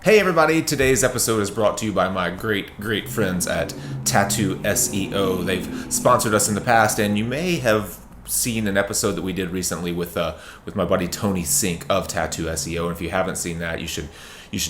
Hey everybody, today's episode is brought to you by my great friends at Tattoo SEO. They've sponsored us in the past, and you may have seen an episode that we did recently with my buddy Tony Sink of Tattoo SEO. And if you haven't seen that, you should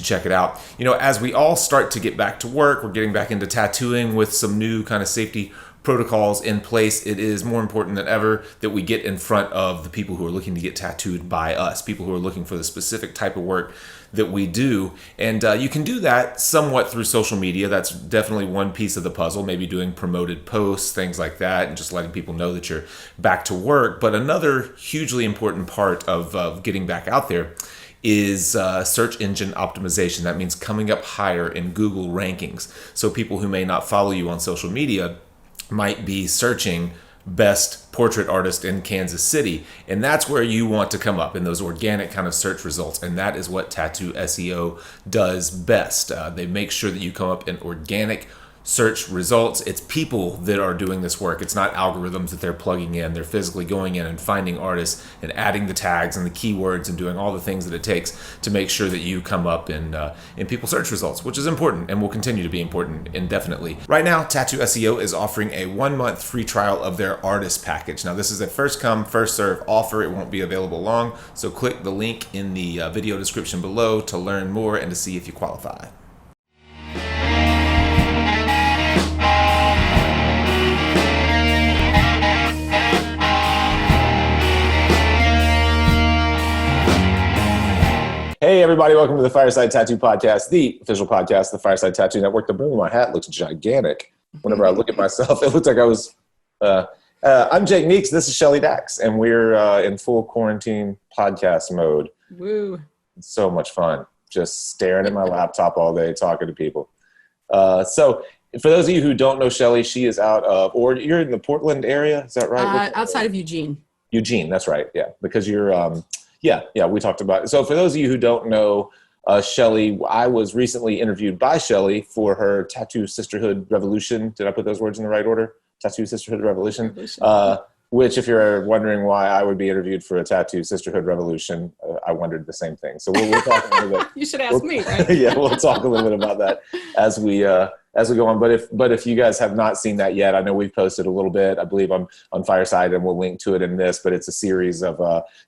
check it out. You know, as we all start to get back to work, we're getting back into tattooing with some new kind of safety protocols in place. It is more important than ever that we get in front of the people who are looking to get tattooed by us, people who are looking for the specific type of work that we do. And you can do that somewhat through social media. That's definitely one piece of the puzzle, maybe doing promoted posts, things like that, and just letting people know that you're back to work. But another hugely important part of getting back out there is search engine optimization. That means coming up higher in Google rankings. So people who may not follow you on social media might be searching best portrait artist in Kansas City, and that's where you want to come up in those organic kind of search results. And that is what Tattoo SEO does best. They make sure that you come up in organic search results. It's people that are doing this work. It's not algorithms that they're plugging in. They're physically going in and finding artists and adding the tags and the keywords and doing all the things that it takes to make sure that you come up in people's search results, which is important and will continue to be important indefinitely. Right now, Tattoo SEO is offering a 1-month free trial of their artist package. Now, this is a first come, first serve offer. It won't be available long, so click the link in the video description below to learn more and to see if you qualify. Hey everybody, welcome to the Fireside Tattoo Podcast, the official podcast of the Fireside Tattoo Network. The brim of my hat looks gigantic. Whenever I look at myself, it looks like I was... I'm Jake Meeks, this is Shelly Dax, and we're in full quarantine podcast mode. Woo. It's so much fun, just staring at my laptop all day, talking to people. So for those of you who don't know Shelly, she is out of... Or you're in the Portland area, is that right? Outside of Eugene. Eugene, that's right, yeah, because you're... Yeah, we talked about it. So for those of you who don't know Shelly, I was recently interviewed by Shelly for her Tattoo Sisterhood Revolution. Did I put those words in the right order? Tattoo Sisterhood Revolution. Which, if you're wondering why I would be interviewed for a Tattoo Sisterhood Revolution, I wondered the same thing. So we'll talk a little bit. You should ask me, right? Yeah, we'll talk a little bit about that as we go on. But if you guys have not seen that yet, I know we've posted a little bit, I believe, on Fireside, and we'll link to it in this. But it's a series of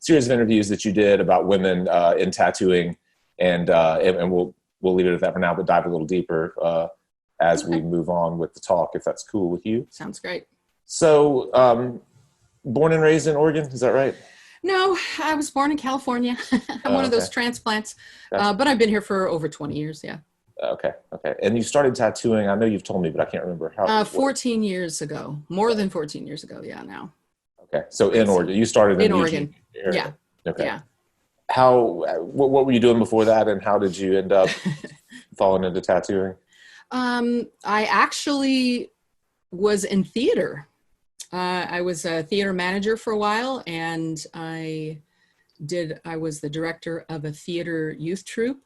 interviews that you did about women in tattooing, and we'll leave it at that for now. But dive a little deeper as we move on with the talk, if that's cool with you. Sounds great. So, born and raised in Oregon, is that right? No, I was born in California. I'm one of those transplants, but I've been here for over 20 years. Yeah. Okay. And you started tattooing, I know you've told me, but I can't remember how. 14 years ago, more than 14 years ago. Yeah, now. Okay. So in Oregon, you started in Oregon. Yeah. Okay. Yeah. What were you doing before that, and how did you end up falling into tattooing? I actually was in theater. I was a theater manager for a while, and I was the director of a theater youth troupe.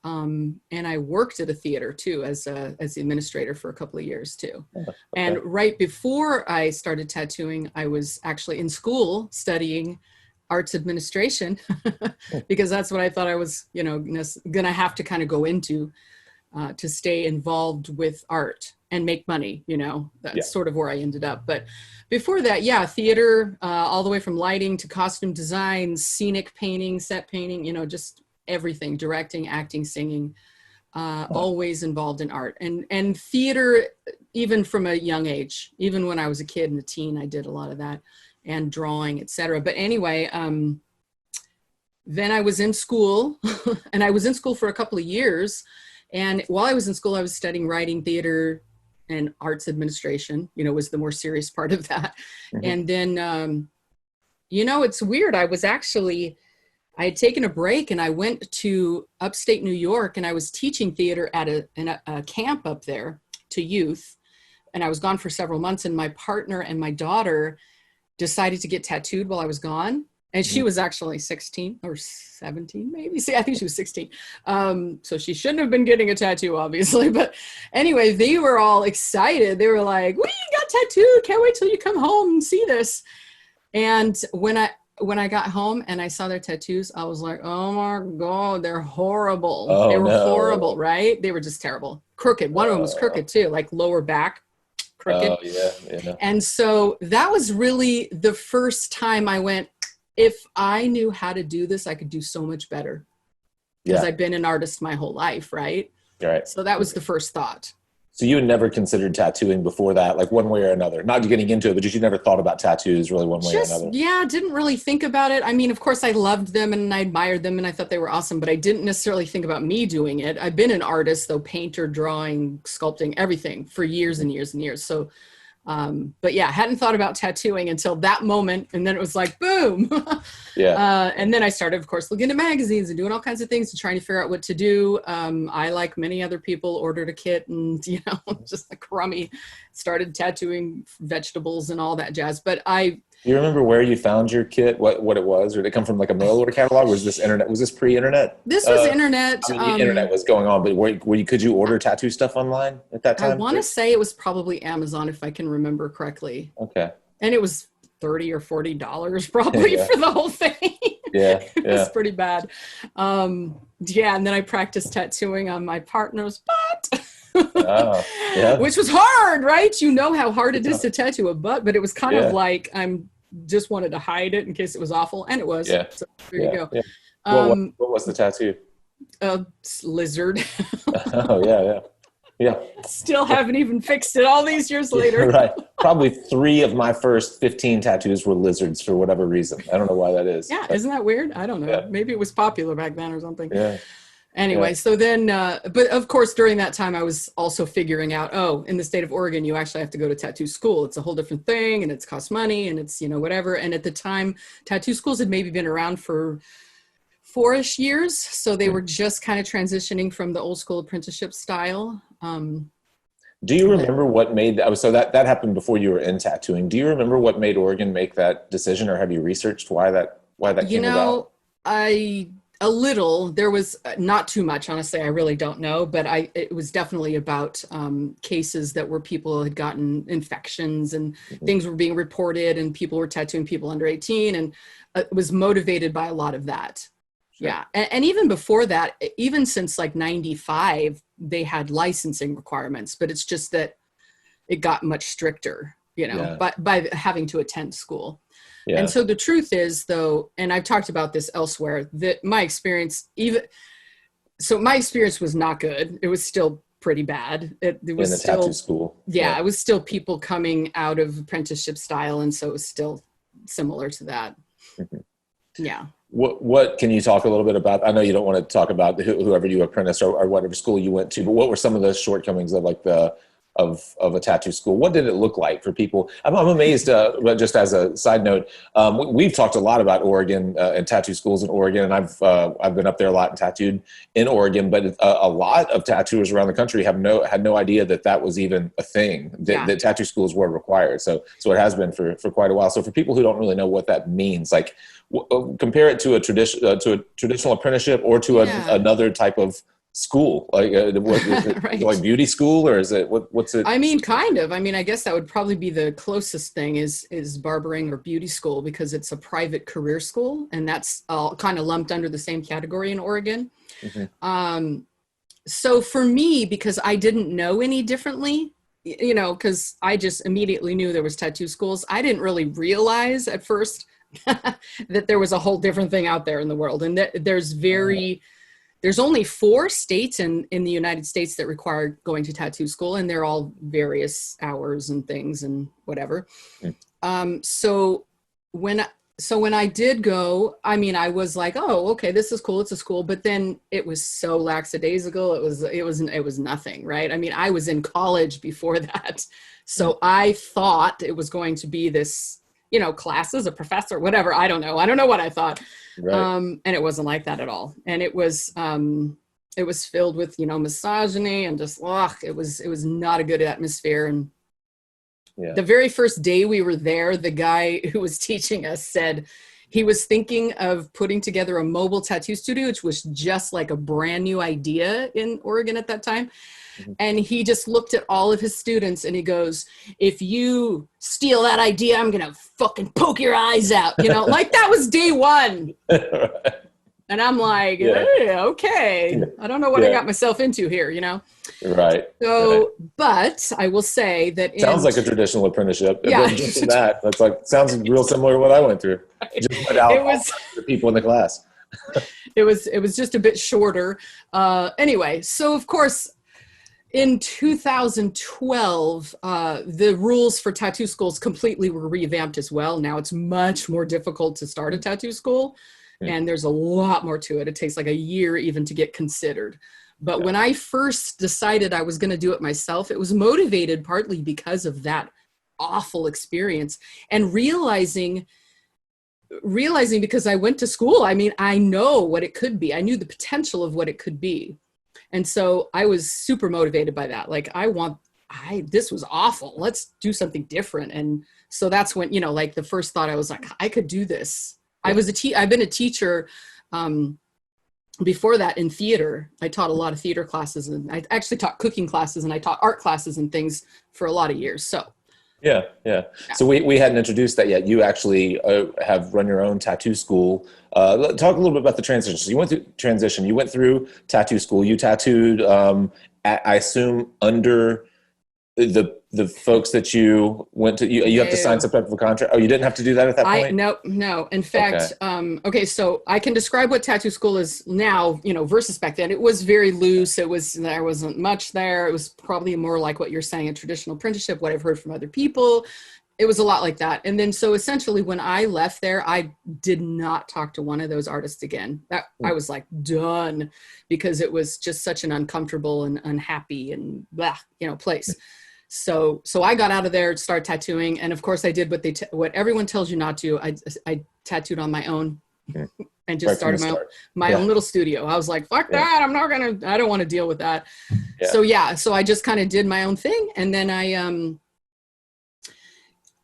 And I worked at a theater too, as the administrator for a couple of years too. Okay. And right before I started tattooing, I was actually in school studying arts administration because that's what I thought I was, going to have to kind of go into to stay involved with art and make money, that's sort of where I ended up. But before that, theater, all the way from lighting to costume design, scenic painting, set painting, just everything, directing, acting, singing, always involved in art and theater, even from a young age. Even when I was a kid and a teen, I did a lot of that, and drawing, etc. But anyway, then I was in school and I was in school for a couple of years. And while I was in school, I was studying writing, theater, and arts administration, was the more serious part of that. Mm-hmm. And then, it's weird. I had taken a break and I went to upstate New York, and I was teaching theater at a camp up there to youth. And I was gone for several months, and my partner and my daughter decided to get tattooed while I was gone. And she was actually 16 or 17, maybe. See, I think she was 16. So she shouldn't have been getting a tattoo, obviously. But anyway, they were all excited. They were like, we got tattooed. Can't wait till you come home and see this. And when when I got home and I saw their tattoos, I was like, oh my God, they're horrible. They Oh were no. horrible, right? They were just terrible. Crooked. One of them was crooked too, like lower back crooked. Oh yeah, yeah. And so that was really the first time I went, if I knew how to do this, I could do so much better. Because Yeah. I've been an artist my whole life, right? Right. So that was the first thought. So you had never considered tattooing before that, like one way or another? Not getting into it, but just you never thought about tattoos really one way or Just, another? yeah, didn't really think about it. I mean, of course, I loved them and I admired them and I thought they were awesome, but I didn't necessarily think about me doing it. I've been an artist, though, painter, drawing, sculpting, everything for years and years and years. So, but yeah, hadn't thought about tattooing until that moment. And then it was like, boom. Yeah. And then I started, of course, looking at magazines and doing all kinds of things and trying to figure out what to do. I, like many other people, ordered a kit and, just like crummy, started tattooing vegetables and all that jazz. But Do you remember where you found your kit? What it was? Or did it come from like a mail order catalog? Was this internet? Was this pre-internet? this was internet. I mean, the internet was going on, but could you order tattoo stuff online at that I time? want to say it was probably Amazon, if I can remember correctly. Okay. And it was $30 or $40 probably Yeah. for the whole thing. Yeah. It was pretty bad. Yeah, and then I practiced tattooing on my partner's butt. Oh, yeah. Which was hard, right? You know how hard it is to tattoo a butt, but it was kind of like I'm just wanted to hide it in case it was awful, and it was. Yeah. So there you go. Yeah. What was the tattoo? A lizard. Oh yeah. Still haven't even fixed it all these years later. Right. Probably 3 of my first 15 tattoos were lizards for whatever reason. I don't know why that is. Yeah, isn't that weird? I don't know. Yeah. Maybe it was popular back then or something. Yeah. Anyway, Yeah. so then, but of course, during that time, I was also figuring out, in the state of Oregon, you actually have to go to tattoo school. It's a whole different thing, and it's cost money, and it's, whatever. And at the time, tattoo schools had maybe been around for 4-ish years. So they were just kind of transitioning from the old school apprenticeship style. Do you remember what made that? So that happened before you were in tattooing. Do you remember what made Oregon make that decision, or have you researched why that came about? A little. There was not too much, honestly. I really don't know, but it was definitely about cases that where people had gotten infections and things were being reported, and people were tattooing people under 18, and it was motivated by a lot of that. Sure. Yeah, and even before that, even since like 95, they had licensing requirements, but it's just that it got much stricter, by having to attend school. Yeah. And so the truth is, though, and I've talked about this elsewhere, that my experience was not good. It was still pretty bad. It was in the still, tattoo school. Yeah, it was still people coming out of apprenticeship style, and so it was still similar to that. Mm-hmm. Yeah. What can you talk a little bit about? I know you don't want to talk about whoever you apprenticed or whatever school you went to, but what were some of the shortcomings of like of a tattoo school? What did it look like for people? I'm amazed, just as a side note, we've talked a lot about Oregon and tattoo schools in Oregon, and I've been up there a lot and tattooed in Oregon, but a lot of tattooers around the country had no idea that was even a thing, that tattoo schools were required. So it has been for quite a while. So for people who don't really know what that means, like compare it to a traditional apprenticeship or to another type of school, like right. Like beauty school, or is it what's it? I mean, kind of. I mean, I guess that would probably be the closest thing is barbering or beauty school, because it's a private career school, and that's all kind of lumped under the same category in Oregon. Mm-hmm. So for me, because I didn't know any differently, because I just immediately knew there was tattoo schools, I didn't really realize at first that there was a whole different thing out there in the world, and that there's only 4 states in the United States that require going to tattoo school, and they're all various hours and things and whatever. So when I did go, I mean, I was like, oh, okay, this is cool. It's a school. But then it was so lackadaisical. It was nothing, right? I mean, I was in college before that. So I thought it was going to be this, classes, a professor, whatever. I don't know what I thought. Right. And it wasn't like that at all. And it was filled with, misogyny and just, it was not a good atmosphere. And the very first day we were there, the guy who was teaching us said, He was thinking of putting together a mobile tattoo studio, which was just like a brand new idea in Oregon at that time. And he just looked at all of his students and he goes, if you steal that idea, I'm going to fucking poke your eyes out. You know, like that was day one. And I'm like, hey, okay. I don't know what I got myself into here, you know? Right. So, but I will say that sounds like a traditional apprenticeship. Yeah. Just that's like, sounds real similar to what I went through. Just without it was the people in the class. it was just a bit shorter. Anyway, so of course, in 2012, the rules for tattoo schools completely were revamped as well. Now it's much more difficult to start a tattoo school. And there's a lot more to it. It takes like a year even to get considered. But when I first decided I was going to do it myself, it was motivated partly because of that awful experience and realizing because I went to school, I mean, I know what it could be. I knew the potential of what it could be. And so I was super motivated by that. Like, this was awful. Let's do something different. And so that's when, you know, like the first thought I was like, I could do this. I've been a teacher before that in theater. I taught a lot of theater classes, and I actually taught cooking classes, and I taught art classes and things for a lot of years. So yeah. So we hadn't introduced that yet. You actually have run your own tattoo school. Talk a little bit about the transition. So you went through transition. You went through tattoo school. You tattooed, I assume, under the folks that you went to, you have to sign some type of a contract. Oh, you didn't have to do that at that point? No. In fact, okay, so I can describe what tattoo school is now, you know, versus back then. It was very loose. There wasn't much there. It was probably more like what you're saying, a traditional apprenticeship, what I've heard from other people. It was a lot like that. And then, so essentially when I left there, I did not talk to one of those artists again. I was like done, because it was just such an uncomfortable and unhappy and blah, you know, place. So I got out of there, started tattooing. And of course I did what everyone tells you not to. I tattooed on my own and just started my own little studio. I was like, fuck that. I don't want to deal with that. Yeah. So I just kind of did my own thing. And then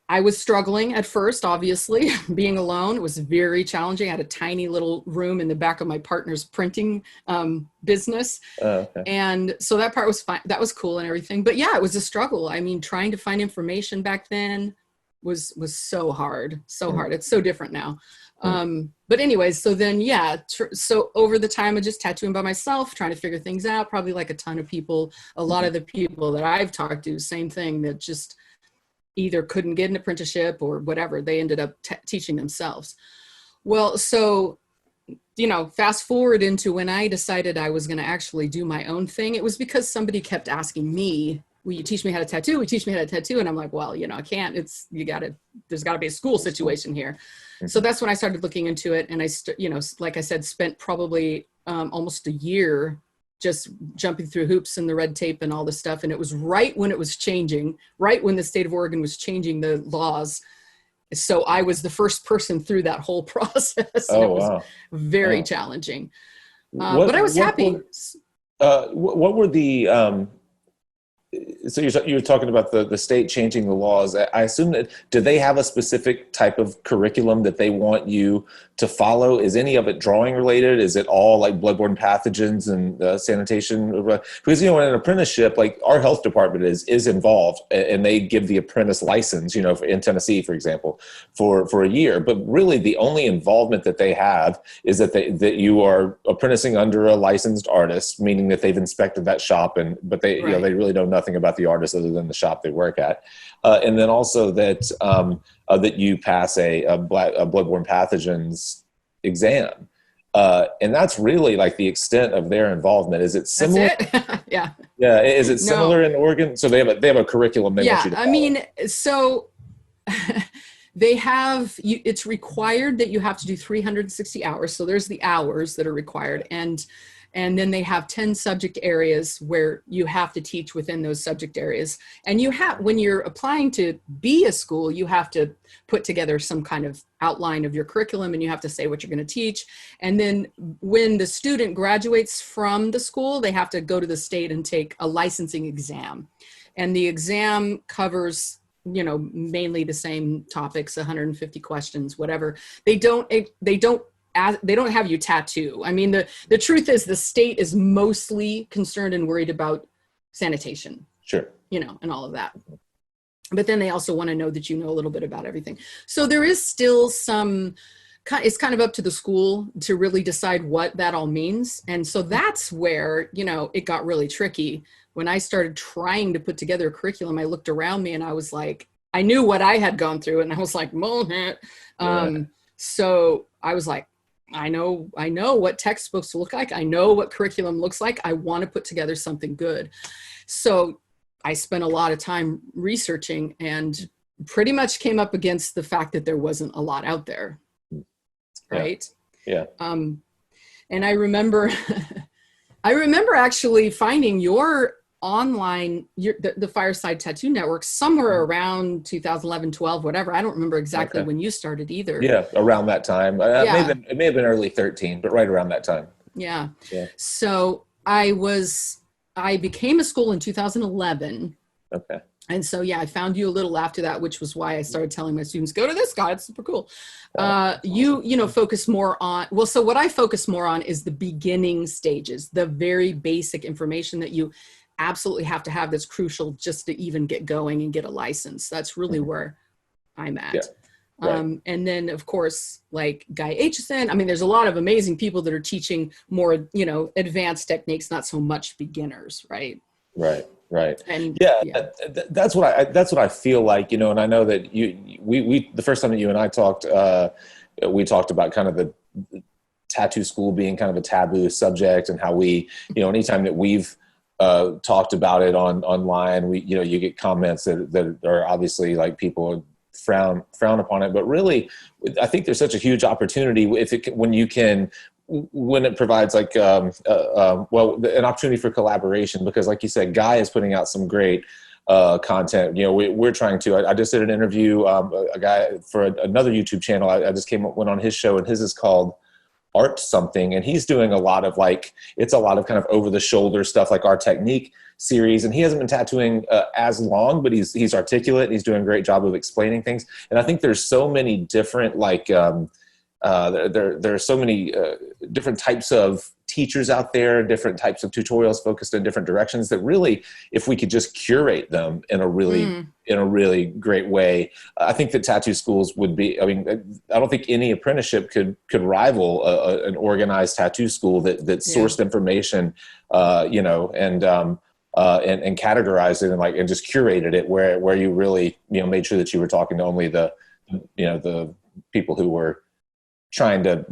I was struggling at first, obviously, being alone. It was very challenging. I had a tiny little room in the back of my partner's printing business. And so that part was fine. That was cool and everything. But yeah, it was a struggle. I mean, trying to find information back then was so hard. It's so different now. But anyways, so then, so over the time of just tattooing by myself, trying to figure things out, probably like a ton of people, a lot of the people that I've talked to, same thing, that just either couldn't get an apprenticeship or whatever. They ended up teaching themselves. Well, so, you know, fast forward into when I decided I was going to actually do my own thing. It was because somebody kept asking me, will you teach me how to tattoo? Will you teach me how to tattoo? And I'm like, well, you know, I can't. There's got to be a school situation here. So that's when I started looking into it. And I, like I said, spent probably almost a year just jumping through hoops and the red tape and all this stuff. And it was right when it was changing, right when the state of Oregon was changing the laws. So I was the first person through that whole process. And it was very challenging. But I was happy. What were the, so you're talking about the state changing the laws. I assume that, do they have a specific type of curriculum that they want you to follow? Is any of it drawing related? Is it all like bloodborne pathogens and sanitation? Because, you know, in an apprenticeship, like our health department is involved, and they give the apprentice license, you know, in Tennessee, for example, for a year. But really the only involvement that they have is that you are apprenticing under a licensed artist, meaning that they've inspected that shop, but they, you know, they really know nothing about the artist other than the shop they work at. And then also that you pass a bloodborne pathogens exam. And that's really like the extent of their involvement. Is it similar? That's it? Yeah. Yeah. Is it similar in Oregon? So they have a curriculum they want you to follow. I mean, so they have, it's required that you have to do 360 hours. So there's the hours that are required. And then they have 10 subject areas where you have to teach within those subject areas. And when you're applying to be a school, you have to put together some kind of outline of your curriculum, and you have to say what you're going to teach. And then when the student graduates from the school, they have to go to the state and take a licensing exam. And the exam covers mainly the same topics, 150 questions, whatever. They don't have you tattoo. I mean, the truth is the state is mostly concerned and worried about sanitation, Sure. And all of that. But then they also want to know that you know a little bit about everything. So there is still it's kind of up to the school to really decide what that all means. And so that's where, it got really tricky. When I started trying to put together a curriculum, I looked around me and I was like, I knew what I had gone through and I was like, so I was like, I know what textbooks look like. I know what curriculum looks like. I want to put together something good. So I spent a lot of time researching and pretty much came up against the fact that there wasn't a lot out there. Right. Yeah. And I remember, actually finding your online, the Fireside Tattoo Network somewhere around 2011, 12, whatever. I don't remember exactly when you started either. Yeah. Around that time. It may have been early 13, but right around that time. Yeah. So I became a school in 2011. Okay. And so, I found you a little after that, which was why I started telling my students, go to this guy. It's super cool. You focus more on, so what I focus more on is the beginning stages, the very basic information that you absolutely have to have that's crucial just to even get going and get a license. That's really where I'm at. Yeah. Right. And then, of course, like Guy Aitchison, I mean, there's a lot of amazing people that are teaching more, advanced techniques, not so much beginners, right? Right. And yeah. That's what I feel like, and I know that we the first time that you and I talked, we talked about kind of the tattoo school being kind of a taboo subject and how we, anytime that we've talked about it online, you get comments that are obviously like people frown upon it, but really I think there's such a huge opportunity when it provides like an opportunity for collaboration, because like you said, Guy is putting out some great content. We're trying to. I just did an interview, a guy for another YouTube channel. I just went on his show, and his is called Art Something, and he's doing a lot of it's a lot of kind of over the shoulder stuff, like our technique series. And he hasn't been tattooing as long, but he's articulate. And he's doing a great job of explaining things. And I think there's so many different there are so many different types of teachers out there, different types of tutorials focused in different directions, that really, if we could just curate them in a really great way, I think that tattoo schools would be, I don't think any apprenticeship could rival an organized tattoo school that sourced information, and categorized it and just curated it where you really, made sure that you were talking to only the people who were trying to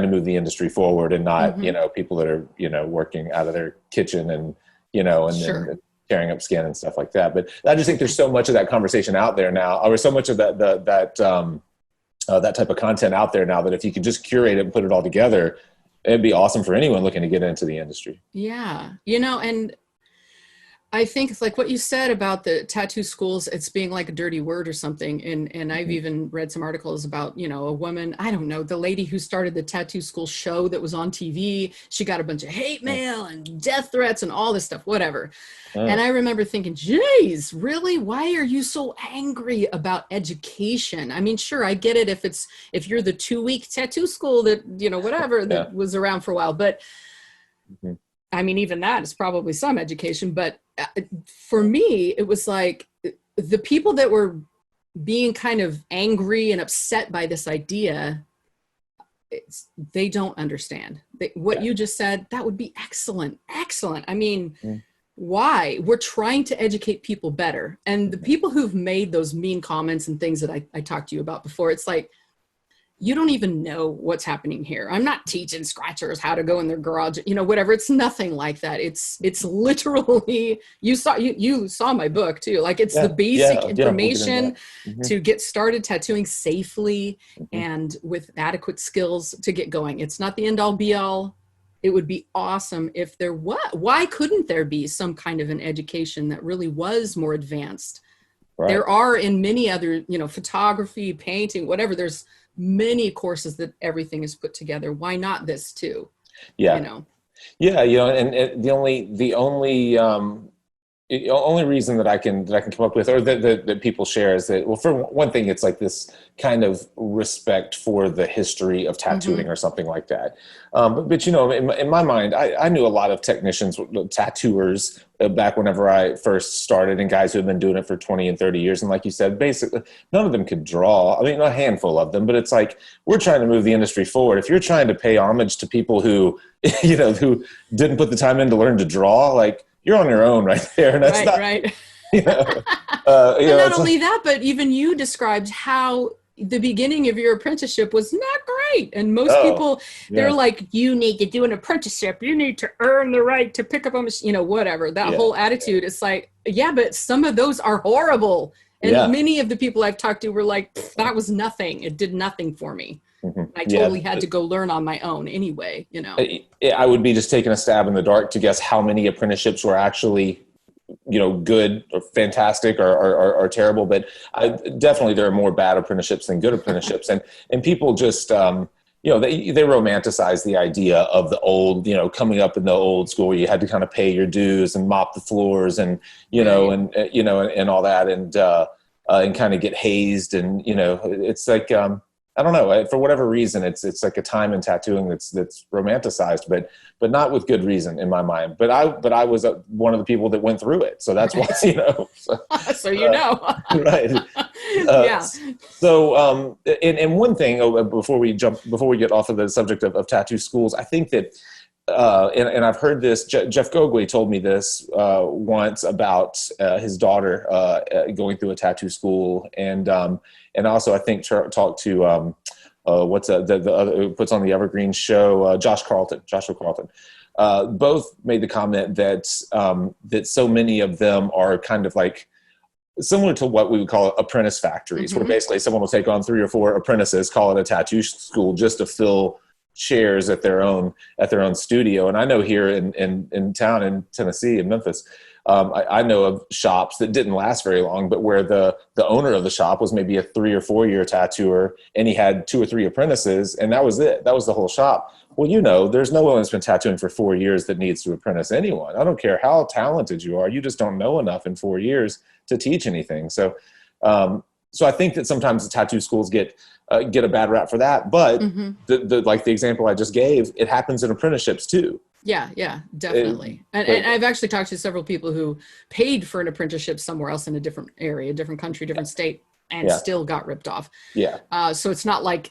move the industry forward, and not, people that are, working out of their kitchen and, then tearing up skin and stuff like that. But I just think there's so much of that conversation out there now, or so much of that type of content out there now, that if you could just curate it and put it all together, it'd be awesome for anyone looking to get into the industry. Yeah. And I think it's like what you said about the tattoo schools, it's being like a dirty word or something. And I've even read some articles about, a woman, I don't know, the lady who started the tattoo school show that was on TV. She got a bunch of hate mail and death threats and all this stuff, whatever. And I remember thinking, geez, really? Why are you so angry about education? I mean, sure, I get it if you're the 2-week tattoo school that, whatever, that was around for a while. But I mean, even that is probably some education. But for me, it was like the people that were being kind of angry and upset by this idea, they don't understand. What you just said, that would be excellent. Excellent. I mean, why? We're trying to educate people better. And the people who've made those mean comments and things that I talked to you about before, it's like, you don't even know what's happening here. I'm not teaching scratchers how to go in their garage, whatever. It's nothing like that. It's literally, you saw my book too. Like it's the basic information to get started tattooing safely and with adequate skills to get going. It's not the end all be all. It would be awesome if there was. Why couldn't there be some kind of an education that really was more advanced? Right. There are in many other, photography, painting, whatever, there's many courses that everything is put together. Why not this too? Yeah. Yeah. And the only the only reason that I can come up with, or that people share, is that, well, for one thing, it's like this kind of respect for the history of tattooing or something like that. But you know, in my mind, I knew a lot of technicians, tattooers, back whenever I first started, and guys who have been doing it for 20 and 30 years. And like you said, basically none of them could draw. I mean, a handful of them, but it's like, we're trying to move the industry forward. If you're trying to pay homage to people who, you know, who didn't put the time in to learn to draw, like, you're on your own right there. And that's right. You know, not only that, but even you described how the beginning of your apprenticeship was not great. And most people, they're like, you need to do an apprenticeship. You need to earn the right to pick up a machine, you know, whatever. That whole attitude. It's like, yeah, but some of those are horrible. And many of the people I've talked to were like, that was nothing. It did nothing for me. I totally had to go learn on my own anyway, you know. I would be just taking a stab in the dark to guess how many apprenticeships were actually, you know, good or fantastic or terrible. But definitely there are more bad apprenticeships than good apprenticeships. And people just, you know, they romanticize the idea of the old, you know, coming up in the old school where you had to kind of pay your dues and mop the floors and, you know, and all that, and kind of get hazed. And, you know, it's like, I don't know, for whatever reason, it's like a time in tattooing that's romanticized, but not with good reason in my mind. But I was one of the people that went through it, so that's why, you know. So you know, right? So, and one thing before we get off of the subject of tattoo schools, I think that, and I've heard this. Jeff Gogwe told me this once about his daughter going through a tattoo school, and also I think talked to what's the other who puts on the Evergreen show, Joshua Carlton. Both made the comment that that so many of them are kind of like similar to what we would call apprentice factories, where basically someone will take on 3 or 4 apprentices, call it a tattoo school, just to fill chairs at their own studio. And I know here in town in Tennessee, in Memphis, I know of shops that didn't last very long, but where the owner of the shop was maybe a 3 or 4 year tattooer, and he had 2 or 3 apprentices, and that was it. That was the whole shop. Well, you know, there's no one that's been tattooing for 4 years that needs to apprentice anyone. I don't care how talented you are. You just don't know enough in 4 years to teach anything. So, so I think that sometimes the tattoo schools get a bad rap for that. But like the example I just gave, it happens in apprenticeships too. Yeah, definitely. And I've actually talked to several people who paid for an apprenticeship somewhere else in a different area, different country, different state, and still got ripped off. Yeah. So it's not like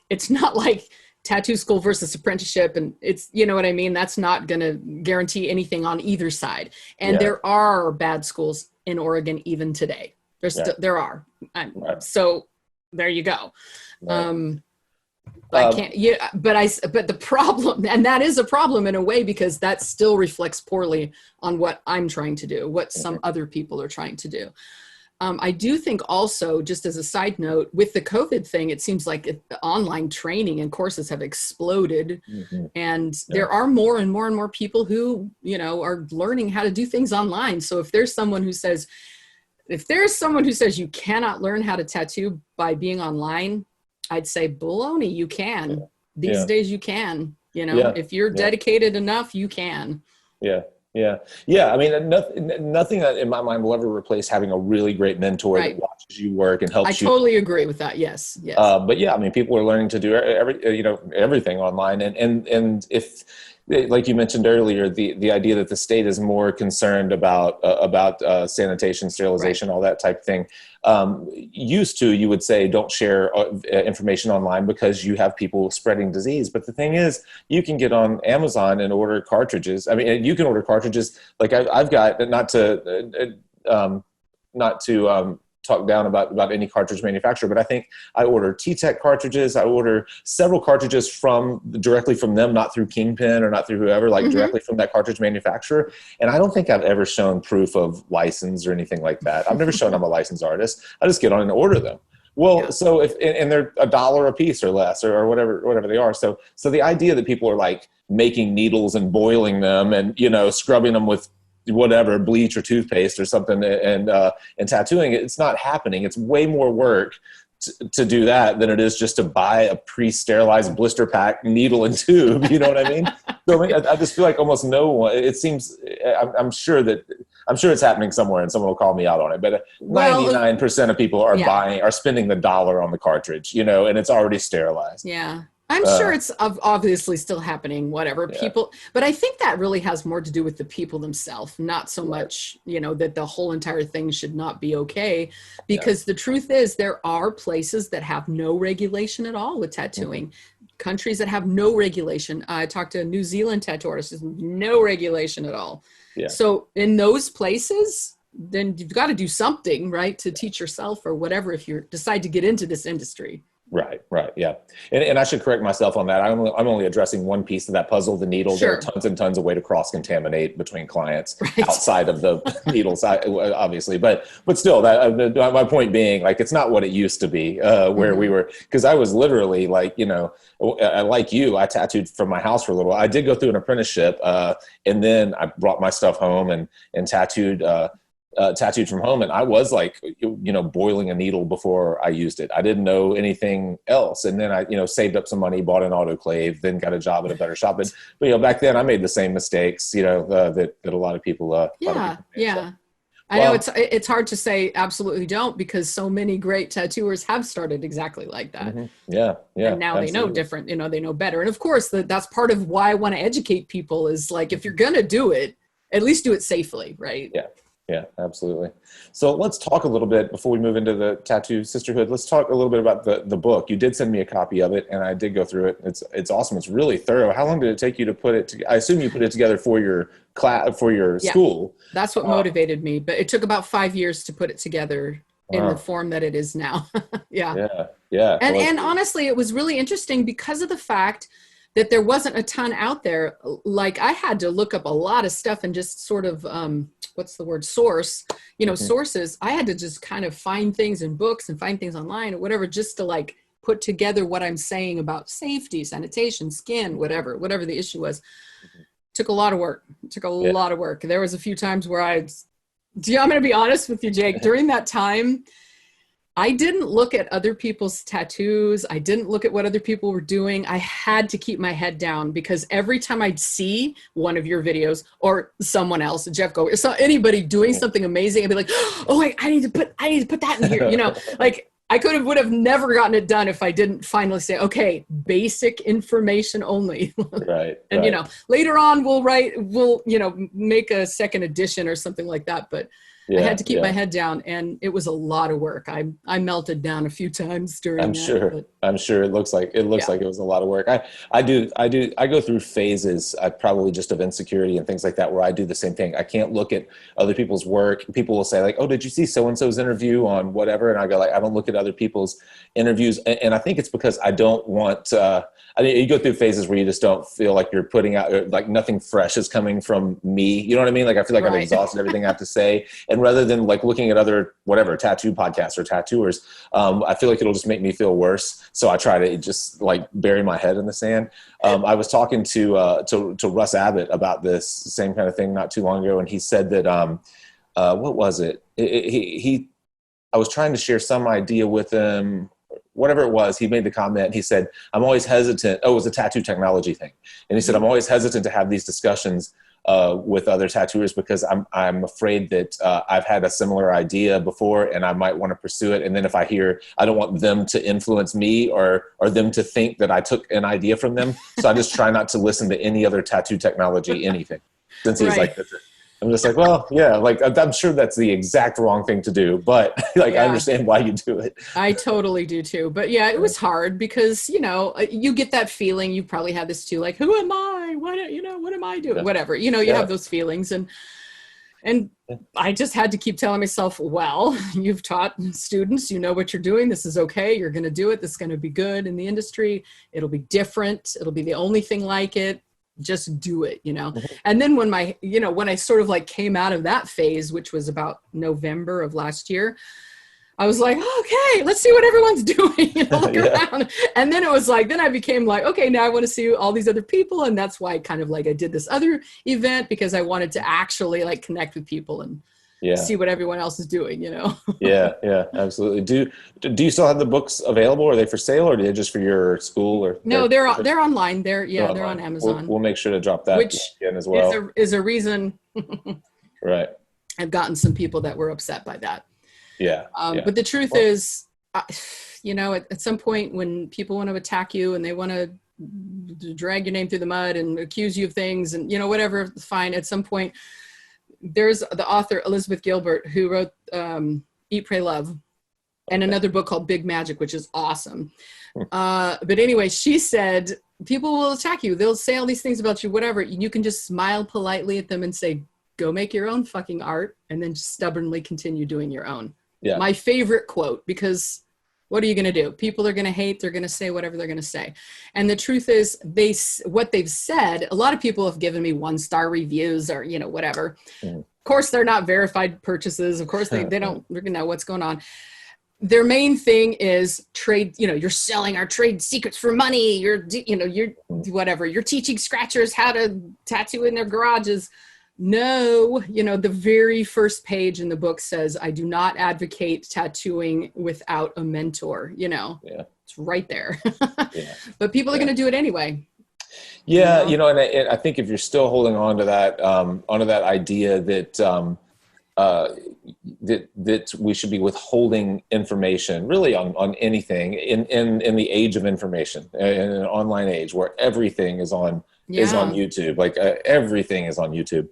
tattoo school versus apprenticeship, and it's, you know what I mean? That's not going to guarantee anything on either side. And there are bad schools in Oregon even today. There are. So there you go. I can't, but the problem, and that is a problem in a way, because that still reflects poorly on what I'm trying to do, what some other people are trying to do. I do think also, just as a side note, with the COVID thing, it seems like online training and courses have exploded, and there are more and more and more people who, you know, are learning how to do things online. So if there's someone who says you cannot learn how to tattoo by being online, I'd say baloney. You can. These days you can, you know, if you're dedicated enough, you can. I mean, nothing in my mind will ever replace having a really great mentor that watches you work and helps you. I totally agree with that. Yes. But yeah, I mean, people are learning to do everything online, and if, like you mentioned earlier, the idea that the state is more concerned about sanitation, sterilization, all that type of thing. You would say don't share information online because you have people spreading disease. But the thing is, you can get on Amazon and order cartridges. I mean, you can order cartridges. Like I've got, not to talk down about any cartridge manufacturer, but I think I order T-Tech cartridges. I order several cartridges directly from them, not through Kingpin or not through whoever, directly from that cartridge manufacturer. And I don't think I've ever shown proof of license or anything like that. I've never shown I'm a licensed artist. I just get on and order them. Well, so and they're $1 a piece or less, or whatever they are. So the idea that people are like making needles and boiling them and, you know, scrubbing them with whatever, bleach or toothpaste or something, and tattooing, it's not happening. It's way more work to do that than it is just to buy a pre-sterilized blister pack needle and tube. You know what I mean? So I just feel like almost no one, it seems, I'm sure that I'm sure it's happening somewhere and someone will call me out on it, but 99% of people are are spending the dollar on the cartridge, you know, and it's already sterilized. Yeah. I'm sure it's obviously still happening, whatever people, but I think that really has more to do with the people themselves, not so much, you know, that the whole entire thing should not be okay, because the truth is there are places that have no regulation at all with tattooing, countries that have no regulation. I talked to a New Zealand tattoo artist, there's no regulation at all. Yeah. So in those places, then you've got to do something, right, to teach yourself or whatever if you decide to get into this industry. Right. Yeah. And I should correct myself on that. I'm only addressing one piece of that puzzle, the needle. There are tons and tons of way to cross-contaminate between clients outside of the needle side, obviously. But still, my point being, like, it's not what it used to be where we were, because I was literally like, you know, like you, I tattooed from my house for a little while. I did go through an apprenticeship and then I brought my stuff home and tattooed from home, and I was like, you know, boiling a needle before I used it. I didn't know anything else, and then I, you know, saved up some money, bought an autoclave, then got a job at a better shop. But you know, back then I made the same mistakes, you know, that a lot of people. So. I know it's hard to say absolutely don't, because so many great tattooers have started exactly like that. Yeah. And now they know different, you know, they know better. And of course, that's part of why I want to educate people is like, if you're gonna do it, at least do it safely, right? Yeah, absolutely. So let's talk a little bit before we move into the Tattoo Sisterhood. Let's talk a little bit about the book. You did send me a copy of it, and I did go through it. It's awesome. It's really thorough. How long did it take you to put it together? I assume you put it together for your class, for your school. That's what motivated me. But it took about 5 years to put it together in the form that it is now. Yeah. And honestly, it was really interesting because of the fact that there wasn't a ton out there. Like, I had to look up a lot of stuff and just sort of, source, you know, sources. I had to just kind of find things in books and find things online or whatever, just to like put together what I'm saying about safety, sanitation, skin, whatever the issue was. Took a lot of work. Lot of work. There was a few times where I'm going to be honest with you, Jake, during that time, I didn't look at other people's tattoos. I didn't look at what other people were doing. I had to keep my head down, because every time I'd see one of your videos or someone else, Jeff Go, or anybody doing something amazing, I'd be like, oh, I need to put that in here. You know, like I would have never gotten it done if I didn't finally say, okay, basic information only. Right. And, you know, later on we'll, you know, make a second edition or something like that. But I had to keep my head down, and it was a lot of work. I melted down a few times during I'm sure it looks like it was a lot of work. I go through phases, probably just of insecurity and things like that, where I do the same thing. I can't look at other people's work. People will say like, oh, did you see so-and-so's interview on whatever? And I go like, I don't look at other people's interviews. And I think it's because I don't want, you go through phases where you just don't feel like you're putting out, like nothing fresh is coming from me. You know what I mean? Like, I feel like I've exhausted everything I have to say. And rather than like looking at other, whatever, tattoo podcasts or tattooers, I feel like it'll just make me feel worse. So I try to just like bury my head in the sand. I was talking to Russ Abbott about this same kind of thing not too long ago. And he said that, what was it? I was trying to share some idea with him, whatever it was. He made the comment and he said, I'm always hesitant. Oh, it was a tattoo technology thing. And he said, I'm always hesitant to have these discussions with other tattooers because I'm afraid that I've had a similar idea before and I might want to pursue it. And then if I don't want them to influence me or them to think that I took an idea from them. So I just try not to listen to any other tattoo technology, anything. Since he's like, I'm just like, well, yeah, like I'm sure that's the exact wrong thing to do, but like, I understand why you do it. I totally do too. But yeah, it was hard because, you know, you get that feeling. You probably had this too, like, who am I? What am I doing? Whatever, you know, you have those feelings. And I just had to keep telling myself, well, you've taught students, you know what you're doing. This is okay. You're going to do it. This is going to be good in the industry. It'll be different. It'll be the only thing like it. Just do it, you know? And then when I sort of like came out of that phase, which was about November of last year, I was like, okay, let's see what everyone's doing. You know, look around. And then it was like, then I became like, okay, now I want to see all these other people. And that's why I did this other event, because I wanted to actually like connect with people and see what everyone else is doing, you know? Yeah, absolutely. Do you still have the books available? Are they for sale, or are they just for your school? Or no, they're online. They're on Amazon. We'll make sure to drop that which in as well. Is a reason. Right. I've gotten some people that were upset by that. Yeah. But the truth is, you know, at some point when people want to attack you and they want to drag your name through the mud and accuse you of things and, you know, whatever, fine. At some point, there's the author, Elizabeth Gilbert, who wrote Eat, Pray, Love, and another book called Big Magic, which is awesome. But anyway, she said, people will attack you. They'll say all these things about you, whatever. You can just smile politely at them and say, go make your own fucking art, and then just stubbornly continue doing your own. Yeah. My favorite quote, because what are you going to do? People are going to hate. They're going to say whatever they're going to say. And the truth is, what they've said, a lot of people have given me 1-star reviews or, you know, whatever. Of course, they're not verified purchases. Of course, they don't know what's going on. Their main thing is trade, you know, you're selling our trade secrets for money. You're whatever. You're teaching scratchers how to tattoo in their garages. No, you know, the very first page in the book says, I do not advocate tattooing without a mentor, you know. Yeah. It's right there. But people are going to do it anyway. Yeah, you know, and I think if you're still holding on to that idea that that we should be withholding information really on anything in the age of information, in an online age where everything is on YouTube, like everything is on YouTube.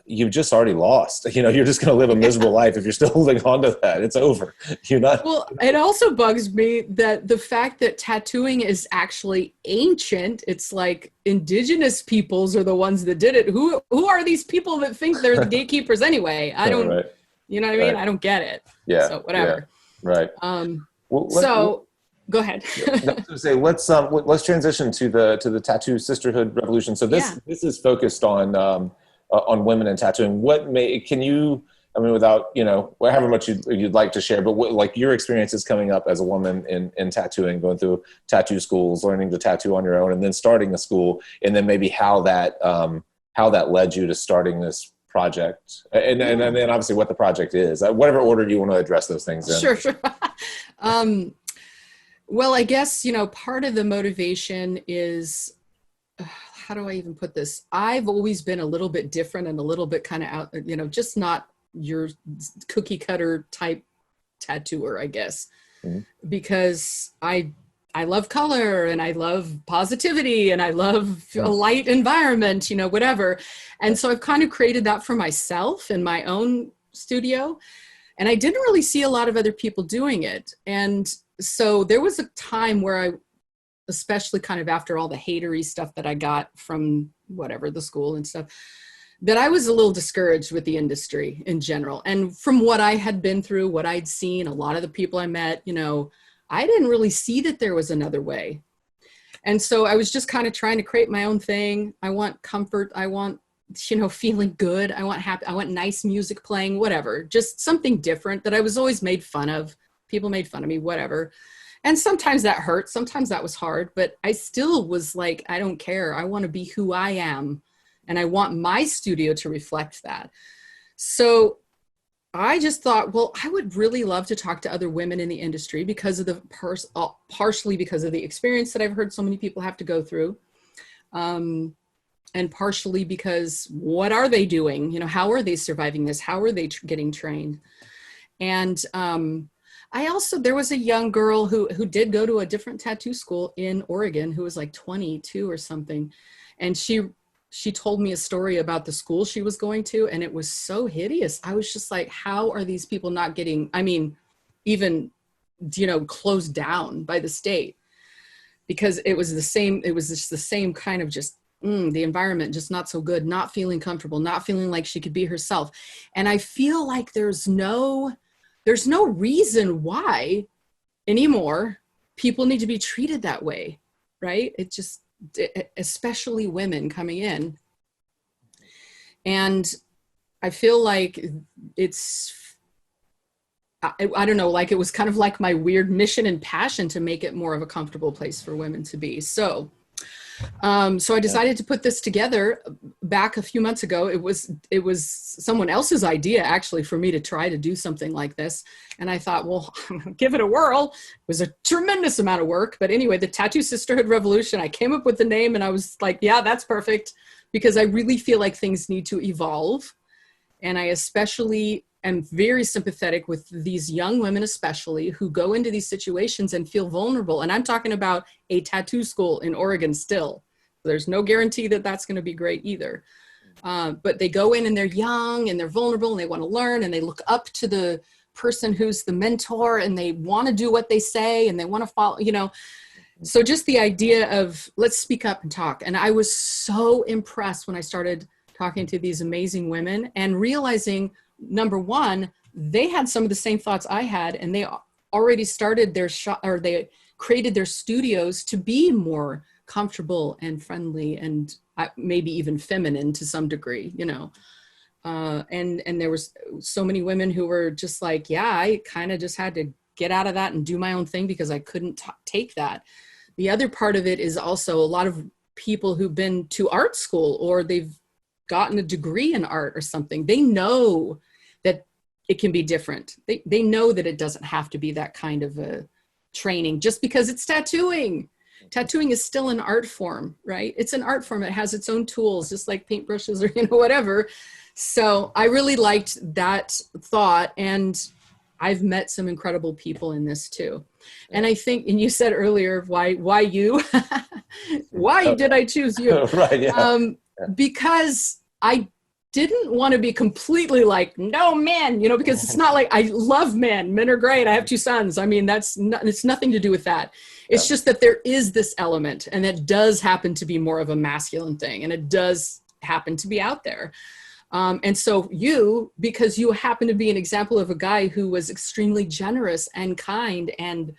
You've just already lost. You know, you're just going to live a miserable life if you're still holding on to that. It's over. You're not. Well, it also bugs me that the fact that tattooing is actually ancient. It's like indigenous peoples are the ones that did it. Who are these people that think they're the gatekeepers anyway? I don't. Right. You know what I mean? Right. I don't get it. Yeah. So whatever. Yeah. Right. Go ahead. Say let's transition to the tattoo sisterhood revolution. So this is focused on women and tattooing. Can you? I mean, without however much you'd like to share, but like your experiences coming up as a woman in tattooing, going through tattoo schools, learning to tattoo on your own, and then starting a school, and then maybe how that led you to starting this project, and then obviously what the project is, whatever order you want to address those things in. Sure. Well, I guess, part of the motivation is, how do I even put this? I've always been a little bit different and a little bit kind of out, just not your cookie cutter type tattooer, I guess, because I love color and I love positivity and I love a light environment, whatever. And so I've kind of created that for myself in my own studio. And I didn't really see a lot of other people doing it. And so there was a time where I, especially kind of after all the hatery stuff that I got from the school and stuff, that I was a little discouraged with the industry in general. And from what I had been through, what I'd seen, a lot of the people I met, I didn't really see that there was another way. And so I was just kind of trying to create my own thing. I want comfort. I want, feeling good. I want happy. I want nice music playing, whatever, just something different that I was always made fun of. People made fun of me, whatever. And sometimes that hurt. Sometimes that was hard, but I still was like, I don't care. I want to be who I am. And I want my studio to reflect that. So I just thought, well, I would really love to talk to other women in the industry because of the partially because of the experience that I've heard so many people have to go through. And partially because what are they doing? How are they surviving this? How are they getting trained? And there was a young girl who did go to a different tattoo school in Oregon who was like 22 or something. And she told me a story about the school she was going to, and it was so hideous. I was just like, how are these people not getting, even, closed down by the state? Because it was just the same kind of just, the environment just not so good, not feeling comfortable, not feeling like she could be herself. And I feel like there's no reason why anymore people need to be treated that way, right? It just, especially women coming in. And I feel like I don't know, like it was kind of like my weird mission and passion to make it more of a comfortable place for women to be. So I decided to put this together back a few months ago. It was someone else's idea actually for me to try to do something like this. And I thought, well, give it a whirl. It was a tremendous amount of work. But anyway, the Tattoo Sisterhood Revolution, I came up with the name and I was like, yeah, that's perfect, because I really feel like things need to evolve. And I especially am very sympathetic with these young women, especially who go into these situations and feel vulnerable. And I'm talking about a tattoo school in Oregon still. There's no guarantee that that's going to be great either. But they go in and they're young and they're vulnerable and they want to learn and they look up to the person who's the mentor and they want to do what they say and they want to follow, you know. So just the idea of let's speak up and talk. And I was so impressed when I started talking to these amazing women and realizing, number one, they had some of the same thoughts I had, and they already started their shop, or they created their studios to be more comfortable and friendly and maybe even feminine to some degree, you know. And there was so many women who were just like, yeah, I kind of just had to get out of that and do my own thing because I couldn't take that. The other part of it is also a lot of people who've been to art school or they've gotten a degree in art or something. They know that it can be different. They know that it doesn't have to be that kind of a training just because it's tattooing. Tattooing is still an art form, right? It's an art form. It has its own tools, just like paintbrushes or, you know, whatever. So I really liked that thought. And I've met some incredible people in this too. And I think, and you said earlier, why you? Why did I choose you? Right, yeah. Because I didn't want to be completely like, no men, you know, because it's not like I love men. Men are great. I have 2 sons. I mean, it's nothing to do with that. It's just that there is this element, and it does happen to be more of a masculine thing, and it does happen to be out there. And so because you happen to be an example of a guy who was extremely generous and kind and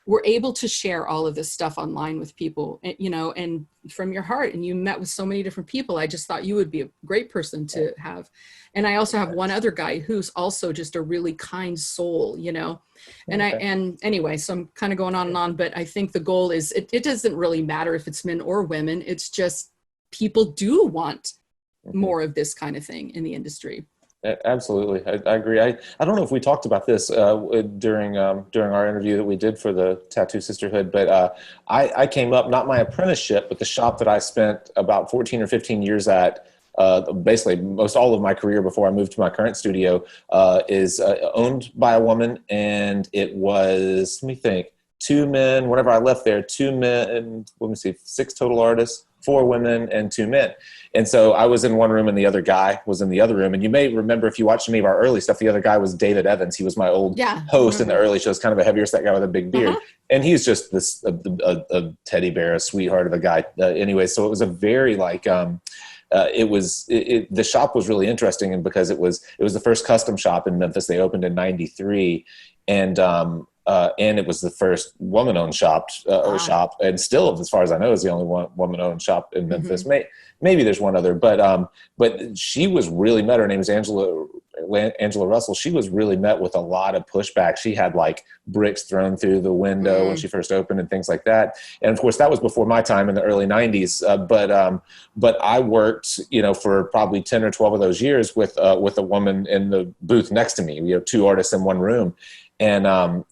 were able to share all of this stuff online with people, you know, and from your heart, and you met with so many different people. I just thought you would be a great person to have. And I also have one other guy who's also just a really kind soul, you know, and anyway, so I'm kind of going on and on, but I think the goal is, it doesn't really matter if it's men or women. It's just people do want more of this kind of thing in the industry. Absolutely. I agree. I don't know if we talked about this during our interview that we did for the Tattoo Sisterhood, but I came up, not my apprenticeship, but the shop that I spent about 14 or 15 years at, basically most all of my career before I moved to my current studio, is owned by a woman. And it was, let me think, 2 men, whenever I left there, 2 men, let me see, 6 total artists, 4 women and 2 men. And so I was in one room and the other guy was in the other room. And you may remember, if you watched any of our early stuff, the other guy was David Evans. He was my old host in the early shows, kind of a heavier set guy with a big beard. And he's just this a teddy bear, a sweetheart of a guy. Anyway, so it was a very like, the shop was really interesting, and because it was the first custom shop in Memphis. They opened in '93, and it was the first woman-owned shop, and still, as far as I know, is the only woman-owned shop in Memphis. Maybe there's one other, but she was really met. Her name is Angela Russell. She was really met with a lot of pushback. She had like bricks thrown through the window when she first opened and things like that. And of course, that was before my time in the early '90s. But I worked, you know, for probably 10 or 12 of those years with a woman in the booth next to me. We have 2 artists in one room. And,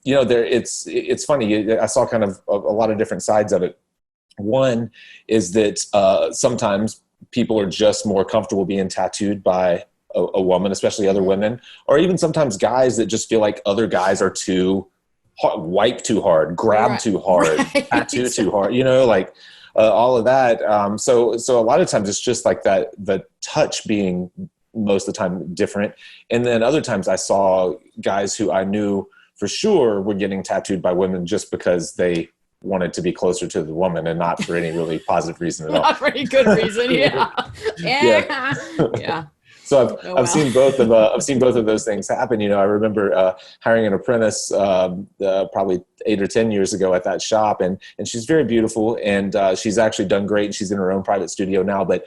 you know, it's funny. I saw kind of a lot of different sides of it. One is that sometimes people are just more comfortable being tattooed by a woman, especially other women, or even sometimes guys that just feel like other guys are too hard, wipe too hard, grab too hard, tattoo too hard, you know, like all of that. So a lot of times it's just like that, the touch being most of the time different. And then other times I saw guys who I knew for sure were getting tattooed by women just because they wanted to be closer to the woman and not for any really positive reason at all. Not for any good reason. Yeah. So I've seen both of those things happen. You know, I remember hiring an apprentice probably 8 or 10 years ago at that shop, and she's very beautiful, and she's actually done great. And she's in her own private studio now. But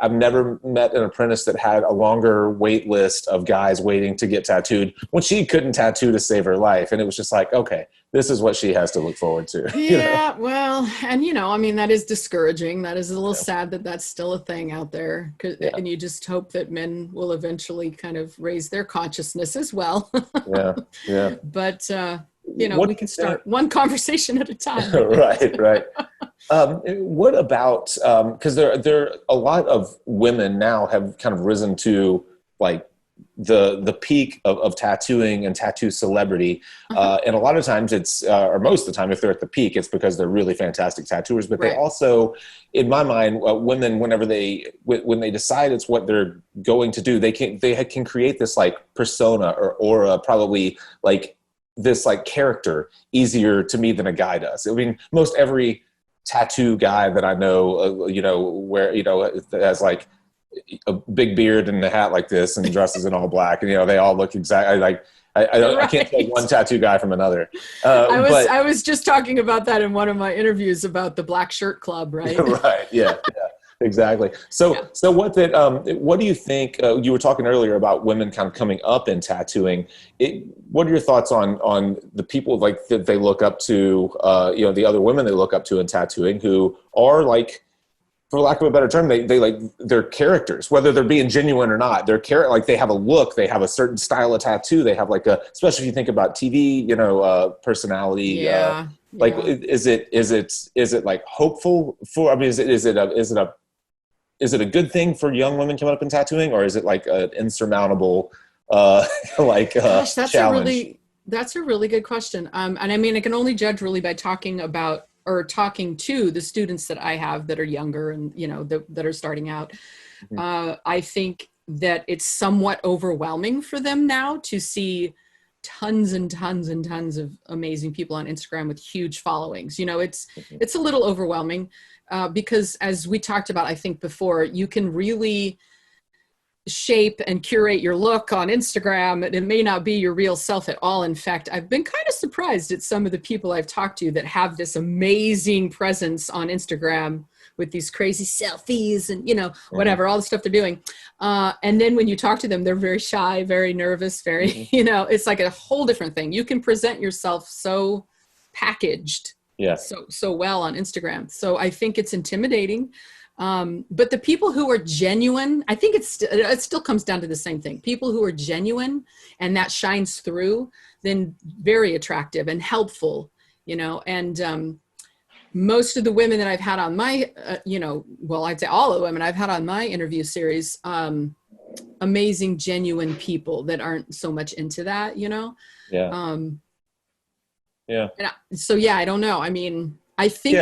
I've never met an apprentice that had a longer wait list of guys waiting to get tattooed when she couldn't tattoo to save her life. And it was just like, okay, this is what she has to look forward to. Yeah, well, and you know, I mean, that is discouraging. That is a little sad that that's still a thing out there. And you just hope that men will eventually kind of raise their consciousness as well. Yeah. But, you know, we can start one conversation at a time. Right. What about, because there a lot of women now have kind of risen to like the peak of tattooing and tattoo celebrity. And a lot of times it's, or most of the time, if they're at the peak, it's because they're really fantastic tattooers, but they also, in my mind, women, when they decide it's what they're going to do, they can create this like persona or aura, probably like this like character easier to me than a guy does. I mean, most every tattoo guy that I know, has like a big beard and a hat like this and dresses in all black, and they all look exactly like I can't tell one tattoo guy from another. I was just talking about that in one of my interviews about the Black Shirt Club, right? Right. Yeah. Exactly. So what do you think? You were talking earlier about women kind of coming up in tattooing. What are your thoughts on the people like that they look up to? The other women they look up to in tattooing who are like, for lack of a better term, they like their characters, whether they're being genuine or not. Like they have a look, they have a certain style of tattoo. They have like especially if you think about TV, personality. Yeah. Is it like hopeful for? I mean, is it a good thing for young women coming up in tattooing, or is it like an insurmountable Gosh, challenge? That's a really good question. And I mean, I can only judge really by talking to the students that I have that are younger and, that are starting out. I think that it's somewhat overwhelming for them now to see tons and tons and tons of amazing people on Instagram with huge followings. It's a little overwhelming because, as we talked about, I think before, you can really shape and curate your look on Instagram, and it may not be your real self at all. In fact, I've been kind of surprised at some of the people I've talked to that have this amazing presence on Instagram with these crazy selfies and, whatever, all the stuff they're doing. And then when you talk to them, they're very shy, very nervous, very, it's like a whole different thing. You can present yourself so packaged, so well on Instagram. So I think it's intimidating. But the people who are genuine, I think it still comes down to the same thing. People who are genuine and that shines through, then very attractive and helpful, and most of the women that I've had on my, I'd say all of the women I've had on my interview series, amazing, genuine people that aren't so much into that, Yeah. I don't know. I mean, I think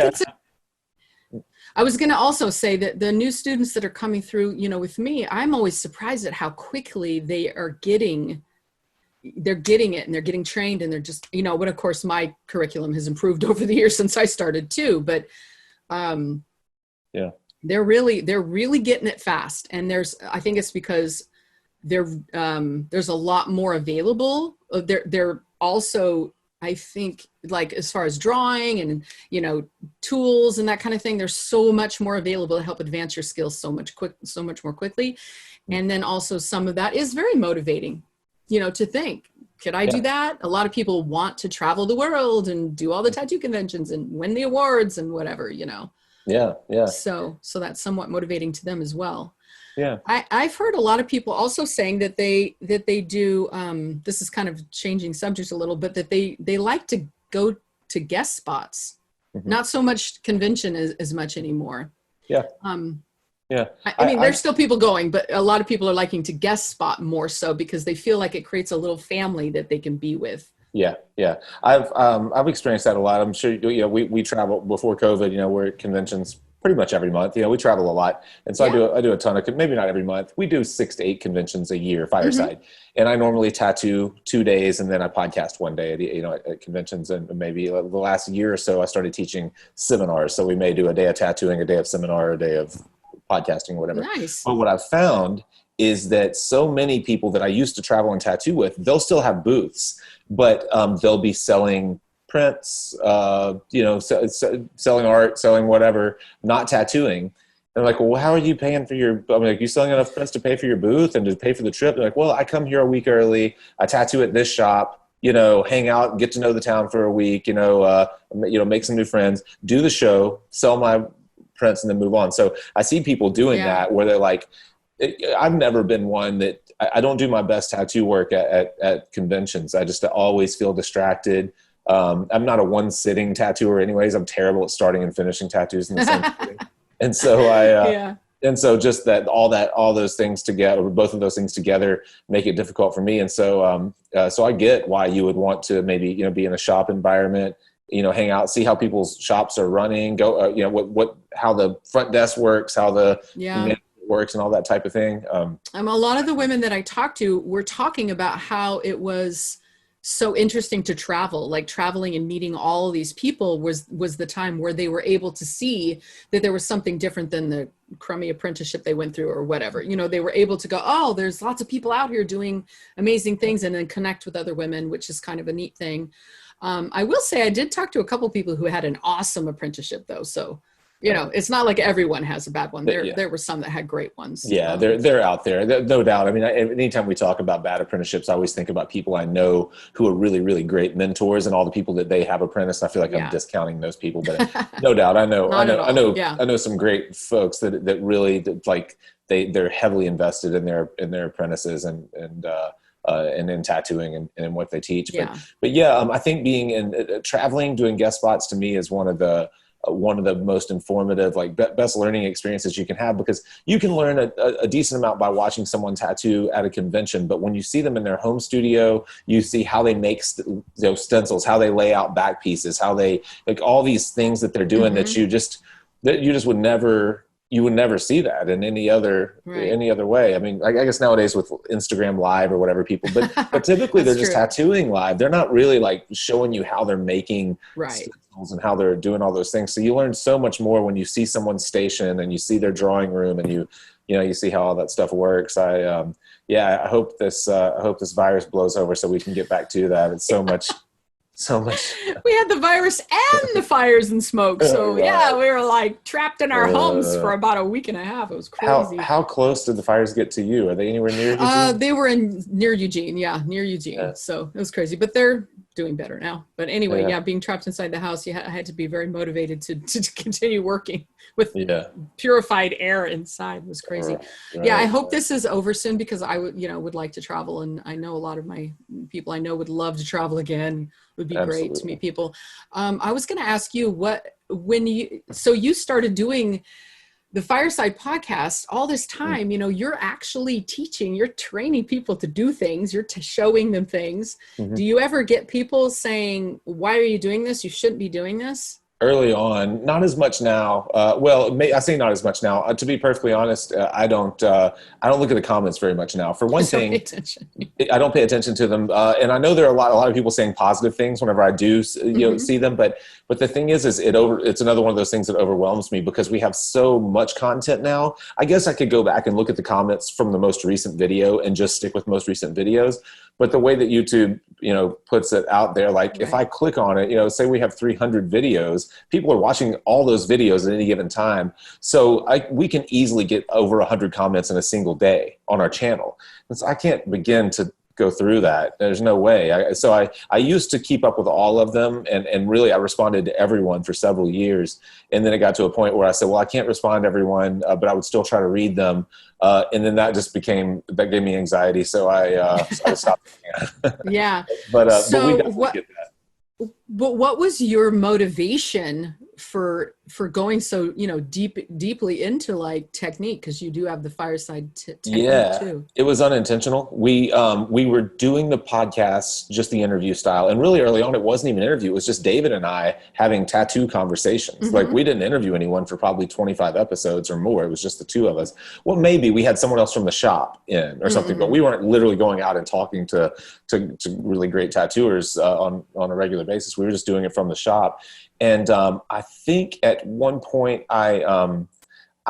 I was going to also say that the new students that are coming through, with me, I'm always surprised at how quickly they are getting it and they're getting trained, and they're just, but of course my curriculum has improved over the years since I started too, but they're really getting it fast. And I think it's because there's a lot more available. They're also, I think, like as far as drawing and, tools and that kind of thing, there's so much more available to help advance your skills so much more quickly. And then also some of that is very motivating, to think, could I do that? A lot of people want to travel the world and do all the tattoo conventions and win the awards and whatever, Yeah. So that's somewhat motivating to them as well. Yeah. I've heard a lot of people also saying that they do, this is kind of changing subjects a little, but that they like to go to guest spots, not so much convention as much anymore. Yeah. I mean, there's still people going, but a lot of people are liking to guest spot more so because they feel like it creates a little family that they can be with. Yeah. I've experienced that a lot. I'm sure, we travel before COVID, we're at conventions pretty much every month. We travel a lot. And so I do a ton of, maybe not every month. We do 6 to 8 conventions a year, Fireside. And I normally tattoo 2 days and then I podcast 1 day at conventions. And maybe the last year or so, I started teaching seminars. So we may do a day of tattooing, a day of seminar, a day of podcasting, whatever. Nice. But what I've found is that so many people that I used to travel and tattoo with, they'll still have booths, but they'll be selling prints, selling art, selling whatever, not tattooing. They're like, well, how are you paying for your, I'm like, you selling enough prints to pay for your booth and to pay for the trip? They're like, well, I come here a week early. I tattoo at this shop, hang out, get to know the town for a week, make some new friends, do the show, sell my prints, and then move on. So I see people doing that where they're like, I've never been one that I don't do my best tattoo work at conventions. I just always feel distracted. I'm not a one sitting tattooer anyways. I'm terrible at starting and finishing tattoos in the same sitting. And so And so just all those things together, both of those things together, make it difficult for me. And so, so I get why you would want to maybe, be in a shop environment, hang out, see how people's shops are running, go, how the front desk works, how the management works, and all that type of thing. A lot of the women that I talked to were talking about how it was so interesting to travel, like traveling and meeting all these people was the time where they were able to see that there was something different than the crummy apprenticeship they went through or whatever. They were able to go, oh, there's lots of people out here doing amazing things, and then connect with other women, which is kind of a neat thing. I will say I did talk to a couple people who had an awesome apprenticeship though. So it's not like everyone has a bad one. There were some that had great ones. Yeah, they're out there, no doubt. I mean, anytime we talk about bad apprenticeships, I always think about people I know who are really, really great mentors, and all the people that they have apprenticed. I feel like I'm discounting those people, but no doubt, I know some great folks that really like they're heavily invested in their apprentices and in tattooing and in what they teach. But I think being in traveling, doing guest spots to me is one of the most informative, like best learning experiences you can have, because you can learn a decent amount by watching someone tattoo at a convention. But when you see them in their home studio, you see how they make stencils, how they lay out back pieces, how they like all these things that they're doing that you just would never see that in any other way. I mean, I guess nowadays with Instagram Live or whatever people, but typically they're just tattooing live. They're not really like showing you how they're making stencils and how they're doing all those things. So you learn so much more when you see someone's station and you see their drawing room and you see how all that stuff works. I hope this virus blows over so we can get back to that. It's so much. We had the virus and the fires and smoke. So we were like trapped in our homes for about a week and a half. It was crazy. How close did the fires get to you? Are they anywhere near Eugene? They were near Eugene. Near Eugene. Yeah. So it was crazy, but they're doing better now. But anyway, being trapped inside the house, I had to be very motivated to continue working with purified air inside. It was crazy. I hope this is over soon, because I would like to travel, and I know a lot of my people I know would love to travel again. It would be great to meet people. I was going to ask you so you started doing the Fireside podcast all this time, you're actually teaching, you're training people to do things, you're showing them things. Do you ever get people saying, why are you doing this? You shouldn't be doing this? Early on, not as much now. I say not as much now. To be perfectly honest, I don't look at the comments very much now. For one thing, I don't pay attention to them, and I know there are a lot of people saying positive things whenever I do, see them. But the thing is it's another one of those things that overwhelms me, because we have so much content now. I guess I could go back and look at the comments from the most recent video and just stick with most recent videos. But the way that YouTube, puts it out there, like if I click on it, say we have 300 videos, people are watching all those videos at any given time. So we can easily get over 100 comments in a single day on our channel. And so I can't begin to go through that. There's no way. I used to keep up with all of them, and really I responded to everyone for several years. And then it got to a point where I said, well, I can't respond to everyone, but I would still try to read them. And then that gave me anxiety. So I stopped. But we definitely get that. But what was your motivation for going so deeply into like technique, because you do have the Fireside technique too? It was unintentional. We were doing the podcast just the interview style, and really early on it wasn't even an interview. It was just David and I having tattoo conversations. Like we didn't interview anyone for probably 25 episodes or more. It was just the two of us. Well, maybe we had someone else from the shop in or something, but we weren't literally going out and talking to really great tattooers on a regular basis. We were just doing it from the shop. And I think at one point I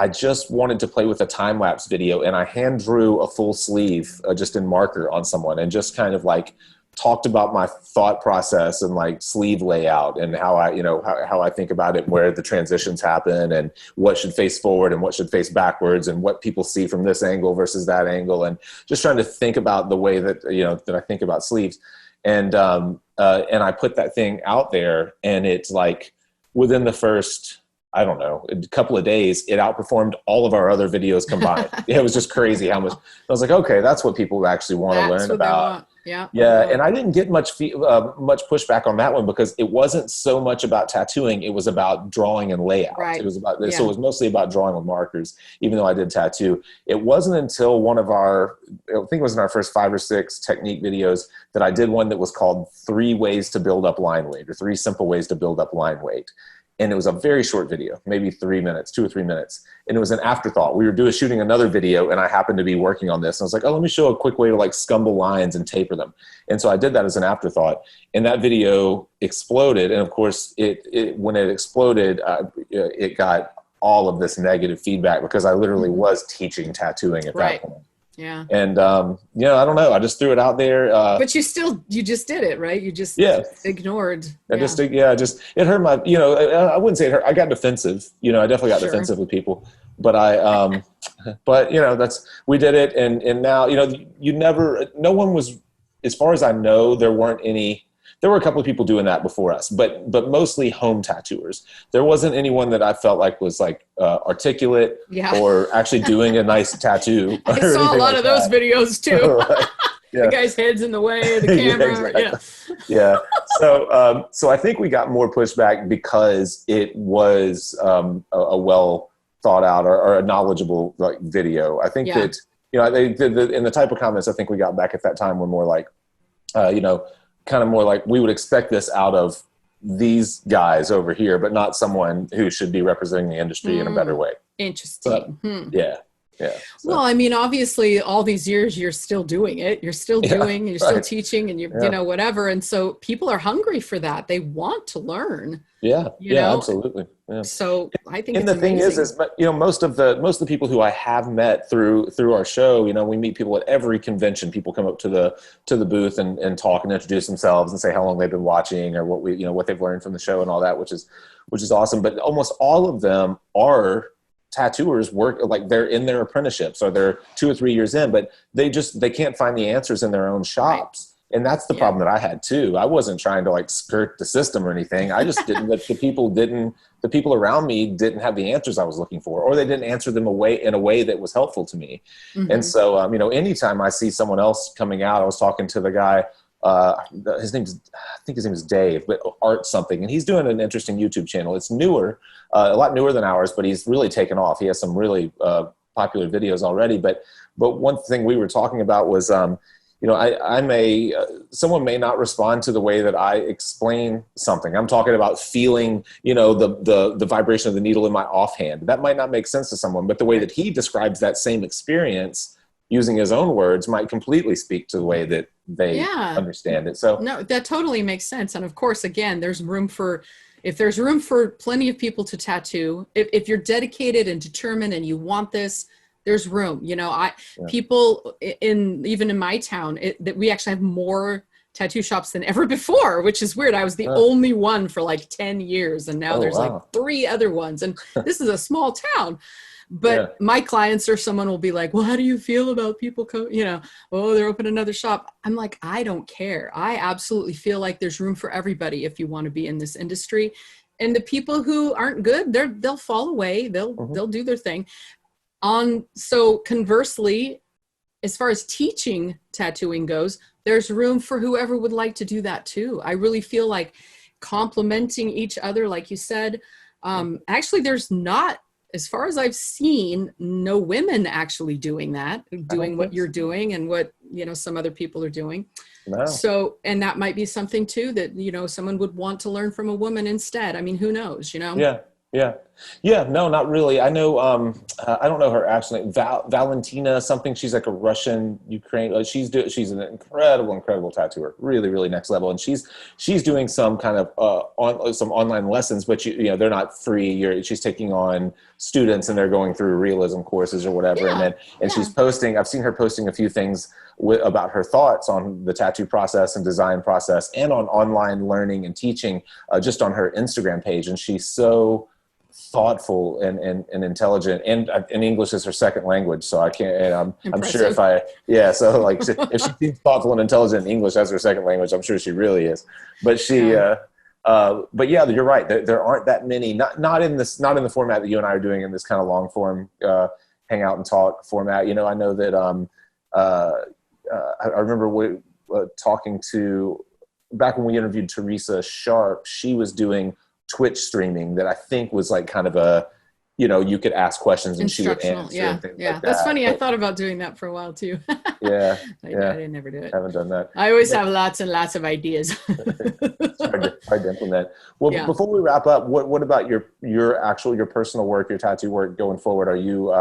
just wanted to play with a time-lapse video, and I hand drew a full sleeve just in marker on someone, and just kind of like talked about my thought process and like sleeve layout and how I think about it, where the transitions happen and what should face forward and what should face backwards and what people see from this angle versus that angle, and just trying to think about the way that, that I think about sleeves. And I put that thing out there, and it's like within the first, I don't know, a couple of days, it outperformed all of our other videos combined. It was just crazy how much. I was like, okay, that's what people actually want to learn about. Yeah. Yeah, and I didn't get much pushback on that one because it wasn't so much about tattooing. It was about drawing and layout. Right. It was about Yeah. so it was mostly about drawing with markers. Even though I did tattoo, it wasn't until one of our, I think it was in our first 5 or 6 technique videos, that I did one that was called 3 ways to build up line weight, or 3 simple ways to build up line weight. And it was a very short video, maybe 3 minutes, 2 or 3 minutes. And it was an afterthought. We were shooting another video, and I happened to be working on this. And I was like, oh, let me show a quick way to like scumble lines and taper them. And so I did that as an afterthought. And that video exploded. And of course, when it exploded, it got all of this negative feedback because I literally was teaching tattooing at that point. Yeah. And, I don't know. I just threw it out there. But you just did it, right? You just ignored. It hurt my, I wouldn't say it hurt. I got defensive, I definitely got defensive with people, but we did it. And now, no one was, as far as I know, there were a couple of people doing that before us, but mostly home tattooers. There wasn't anyone that I felt like was like articulate or actually doing a nice tattoo. I saw a lot of those videos too. Right. Yeah. The guy's head's in the way of the camera. Yeah. So I think we got more pushback because it was a well thought out or a knowledgeable like video. I think that, in the type of comments I think we got back at that time were more like, kind of more like we would expect this out of these guys over here, but not someone who should be representing the industry in a better way. Interesting. But, Yeah. So. Well, I mean, obviously all these years you're still doing it. You're still doing, you're still teaching and whatever. And so people are hungry for that. They want to learn. Yeah. Absolutely. Yeah. So I think and the thing is, most of the people who I have met through our show, we meet people at every convention. People come up to the booth and talk and introduce themselves and say how long they've been watching or what they've learned from the show and all that, which is awesome. But almost all of them are tattooers, work like they're in their apprenticeships or they're 2 or 3 years in, but they can't find the answers in their own shops. Right. And that's the problem that I had too. I wasn't trying to like skirt the system or anything. I just didn't, the people around me didn't have the answers I was looking for, or they didn't answer them in a way that was helpful to me. Mm-hmm. And so, anytime I see someone else coming out, I was talking to the guy, I think his name is Dave, but Art something. And he's doing an interesting YouTube channel. It's newer, a lot newer than ours, but he's really taken off. He has some really popular videos already. But one thing we were talking about was, someone may not respond to the way that I explain something. I'm talking about feeling, the vibration of the needle in my offhand. That might not make sense to someone, but the way that he describes that same experience using his own words might completely speak to the way that they understand it. So no, that totally makes sense. And of course, again, if there's room for plenty of people to tattoo, if you're dedicated and determined and you want this, there's room. People even in my town, that we actually have more tattoo shops than ever before, which is weird. I was the only one for like 10 years. And now there's like 3 other ones. And this is a small town. But my clients or someone will be like, well, how do you feel about people they're opening another shop? I'm like, I don't care. I absolutely feel like there's room for everybody if you want to be in this industry. And the people who aren't good, they'll fall away. They'll do their thing. So conversely, as far as teaching tattooing goes, there's room for whoever would like to do that too. I really feel like complementing each other, like you said. Actually, there's not, as far as I've seen, no women actually doing what you're doing and what, some other people are doing. No. So, and that might be something too that, someone would want to learn from a woman instead. I mean, who knows, Yeah. No, not really. I know, I don't know her actual name, Valentina something. She's like a Russian, Ukraine. She's an incredible tattooer, really, really next level. And she's doing some kind of, some online lessons, but they're not free. She's taking on students and they're going through realism courses or whatever. And she's posting, I've seen her posting a few things about her thoughts on the tattoo process and design process and on online learning and teaching, just on her Instagram page. And she's so thoughtful and intelligent, and English is her second language, so I can't, I'm sure so like if she seems thoughtful and intelligent in English as her second language, I'm sure she really is. But but yeah, you're right. There aren't that many, not in the format that you and I are doing in this kind of long form hang out and talk format. I know that I remember talking to, back when we interviewed Teresa Sharp, she was doing Twitch streaming that I think was like kind of a, you could ask questions and she would answer and things like that. That's funny. I thought about doing that for a while too. Yeah. I didn't never do it. Haven't done that. I always have lots and lots of ideas. It's hard to implement. Well, before we wrap up, what about your personal work, your tattoo work going forward? Are you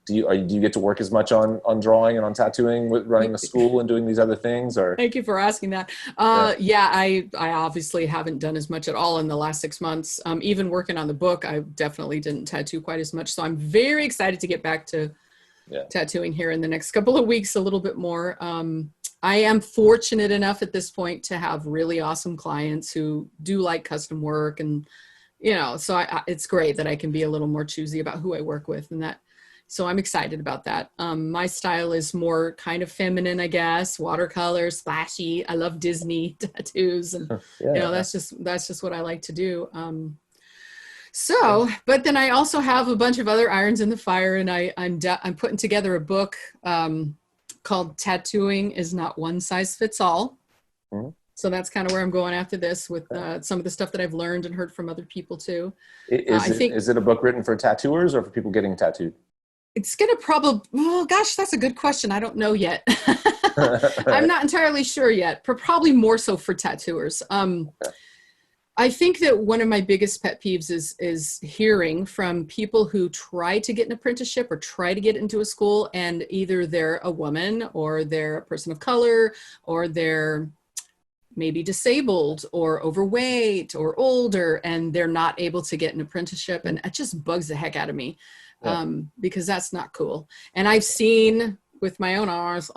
do you get to work as much on drawing and on tattooing with running a school and doing these other things? Or thank you for asking that. I obviously haven't done as much at all in the last 6 months. Even working on the book, I definitely didn't tattoo quite as much. So I'm very excited to get back to tattooing here in the next couple of weeks, a little bit more. I am fortunate enough at this point to have really awesome clients who do like custom work, and so it's great that I can be a little more choosy about who I work with, and that. So I'm excited about that. My style is more kind of feminine, I guess, watercolor, splashy. I love Disney tattoos, and that's just what I like to do. But then I also have a bunch of other irons in the fire, and I'm putting together a book called Tattooing is Not One Size Fits All. Mm-hmm. So that's kind of where I'm going after this with some of the stuff that I've learned and heard from other people too. Is it a book written for tattooers or for people getting tattooed? It's going to probably, that's a good question. I don't know yet. I'm not entirely sure yet. Probably more so for tattooers. I think that one of my biggest pet peeves is hearing from people who try to get an apprenticeship or try to get into a school, and either they're a woman or they're a person of color or they're maybe disabled or overweight or older, and they're not able to get an apprenticeship. And it just bugs the heck out of me because that's not cool. And I've seen with my own eyes,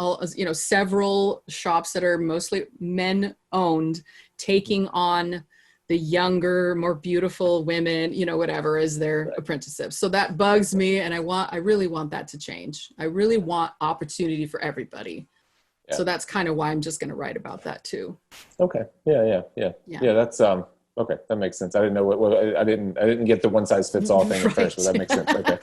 several shops that are mostly men owned taking on the younger, more beautiful women, whatever, as their apprentices. So that bugs me, and I really want that to change. I really want opportunity for everybody. Yeah. So that's kind of why I'm just going to write about that too. Okay. Yeah. That's okay. That makes sense. I didn't know I didn't get the one size fits all thing at first, but that makes sense. Okay.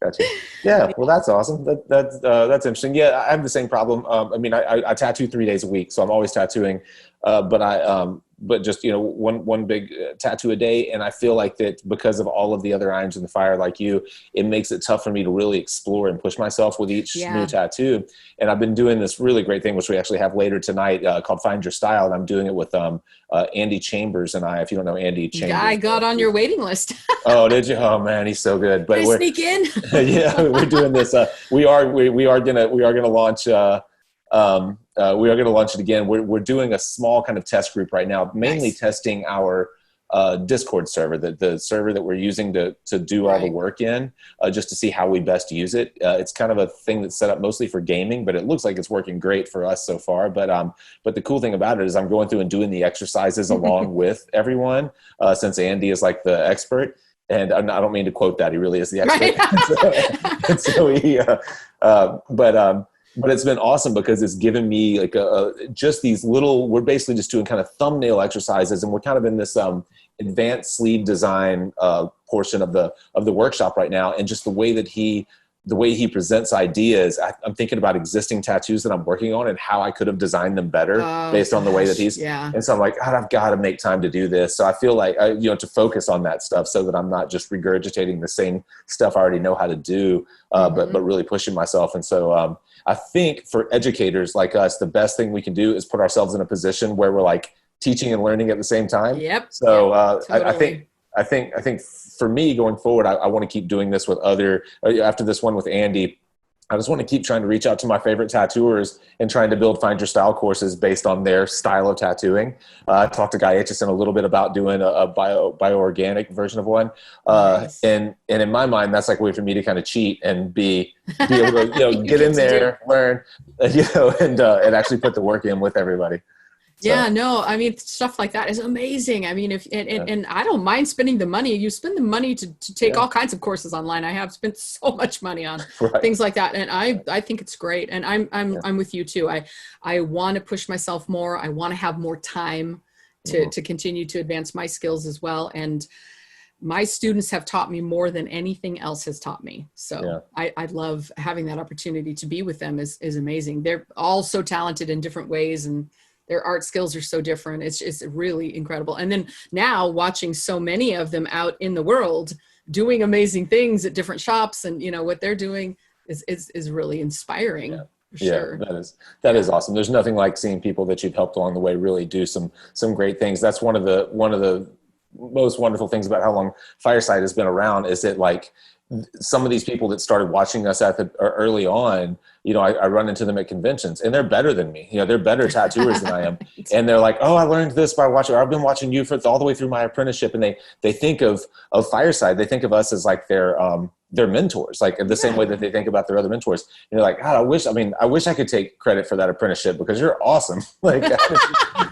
Gotcha. Yeah. Well, that's awesome. That's interesting. Yeah. I have the same problem. I tattoo 3 days a week, so I'm always tattooing. But just, one big tattoo a day. And I feel like that because of all of the other irons in the fire, like you, it makes it tough for me to really explore and push myself with each new tattoo. And I've been doing this really great thing, which we actually have later tonight, called Find Your Style. And I'm doing it with Andy Chambers and I. If you don't know Andy Chambers. I got on your waiting list. Oh, did you? Oh man, he's so good. But we're sneak in. Yeah, we're doing this. We are gonna launch. We are going to launch it again. We're doing a small kind of test group right now, mainly testing our Discord server, the server that we're using to do all the work in, just to see how we best use it. It's kind of a thing that's set up mostly for gaming, but it looks like it's working great for us so far. But the cool thing about it is I'm going through and doing the exercises along with everyone, since Andy is like the expert. And I don't mean to quote that. He really is the expert. But it's been awesome because it's given me like just these little, we're basically just doing kind of thumbnail exercises, and we're kind of in this advanced sleeve design portion of the workshop right now. And just the way he presents ideas, I'm thinking about existing tattoos that I'm working on and how I could have designed them better based on the way that he's, and so I'm like, God, I've got to make time to do this. So I feel like, to focus on that stuff so that I'm not just regurgitating the same stuff I already know how to do, but really pushing myself. And so, I think for educators like us, the best thing we can do is put ourselves in a position where we're like teaching and learning at the same time. Yep. So totally. I think for me going forward, I want to keep doing this with after this one with Andy. I just want to keep trying to reach out to my favorite tattooers and trying to build Find Your Style courses based on their style of tattooing. I talked to Guy Aitchison a little bit about doing a bioorganic version of one. Nice. And in my mind, that's like a way for me to kind of cheat and be able to, get in there, learn, and actually put the work in with everybody. So. Yeah, no, I mean, stuff like that is amazing. I mean, and I don't mind spending the money. You spend the money to take all kinds of courses online. I have spent so much money on things like that. And I think it's great. And I'm with you too. I want to push myself more. I want to have more time to continue to advance my skills as well. And my students have taught me more than anything else has taught me. So I love having that opportunity to be with them is amazing. They're all so talented in different ways, and their art skills are so different. It's really incredible. And then now watching so many of them out in the world doing amazing things at different shops, and what they're doing is really inspiring. Yeah. For sure. That is awesome. There's nothing like seeing people that you've helped along the way really do some great things. That's one of the most wonderful things about how long Fireside has been around, is that like some of these people that started watching us early on, I run into them at conventions, and they're better than me. They're better tattooers than I am. And they're like, oh, I learned this by watching, or I've been watching you all the way through my apprenticeship. And they think of Fireside, they think of us as like their mentors, like the same way that they think about their other mentors. And you're like, God, I wish I could take credit for that apprenticeship, because you're awesome. Like,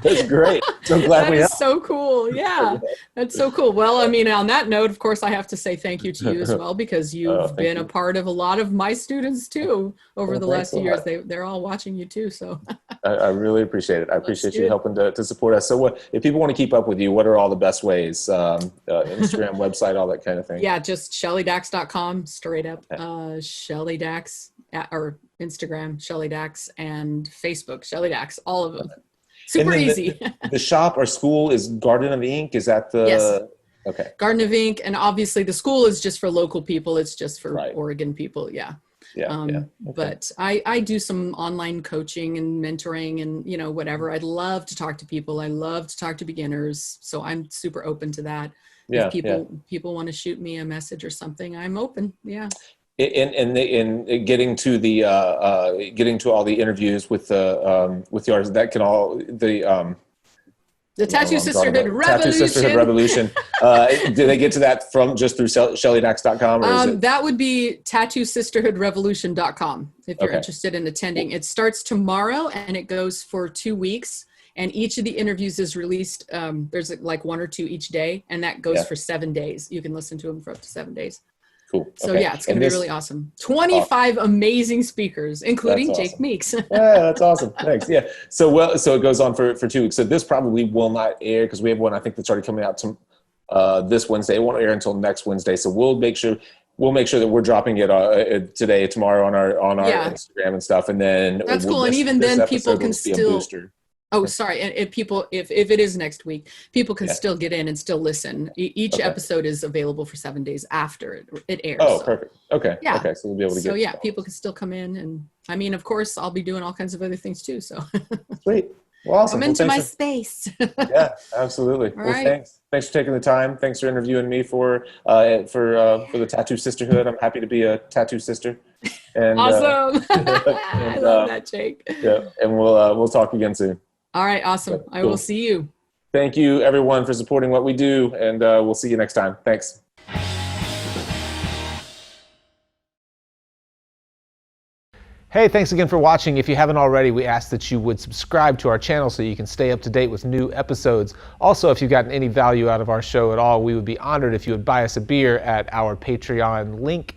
that's great. So glad we have. That's so cool. Yeah, that's so cool. Well, on that note, of course, I have to say thank you to you as well, because you've been a part of a lot of my students too over the last few years. They're all watching you too. So I really appreciate it. I appreciate you helping to support us. So if people want to keep up with you, what are all the best ways? Instagram, website, all that kind of thing. Yeah, just shellydax.com. Straight up. Shelly Dax, or Instagram Shelly Dax, and Facebook Shelly Dax, all of them. Super easy. The shop or school is Garden of Ink. Is that the Yes. Okay. Garden of Ink, and obviously the school is just for local people. It's just for Oregon people. Yeah. Okay. But I do some online coaching and mentoring and whatever. I'd love to talk to people. I love to talk to beginners. So I'm super open to that. If people want to shoot me a message or something, I'm open. Yeah. In getting to all the interviews with the artists, that can all the Tattoo Sisterhood Revolution. Tattoo Sisterhood Revolution. Do they get to that just through shellydax.com? Or that would be tattoosisterhoodrevolution.com if you're interested in attending. It starts tomorrow and it goes for 2 weeks. And each of the interviews is released. There's like 1 or 2 each day, and that goes for 7 days. You can listen to them for up to 7 days. Cool. So it's going to be really awesome. 25 amazing speakers, including Jake Meeks. Yeah, that's awesome. Thanks. Yeah. So it goes on for 2 weeks. So this probably will not air, because we have one I think that's already coming out this Wednesday. It won't air until next Wednesday. So we'll make sure that we're dropping it today, tomorrow on our Instagram and stuff. And then that's cool. And even then, people can still. Oh, sorry. And if it is next week, people can still get in and still listen. Each episode is available for 7 days after it airs. Oh, perfect. Okay. Yeah. Okay. So we'll be able to get. So people can still come in, and of course, I'll be doing all kinds of other things too. So. Sweet. Well, awesome. Come into my space. Yeah, absolutely. Well, thanks. Thanks for taking the time. Thanks for interviewing me for the Tattoo Sisterhood. I'm happy to be a tattoo sister. And, awesome. I love that, Jake. Yeah, and we'll talk again soon. All right, awesome. Cool. I will see you. Thank you, everyone, for supporting what we do, and we'll see you next time. Thanks. Hey, thanks again for watching. If you haven't already, we ask that you would subscribe to our channel so you can stay up to date with new episodes. Also, if you've gotten any value out of our show at all, we would be honored if you would buy us a beer at our Patreon link.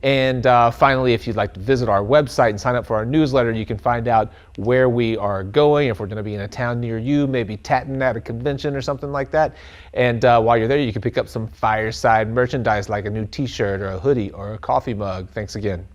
And finally, if you'd like to visit our website and sign up for our newsletter, you can find out where we are going, if we're going to be in a town near you, maybe tatting at a convention or something like that. And while you're there, you can pick up some Fireside merchandise like a new t-shirt or a hoodie or a coffee mug. Thanks again.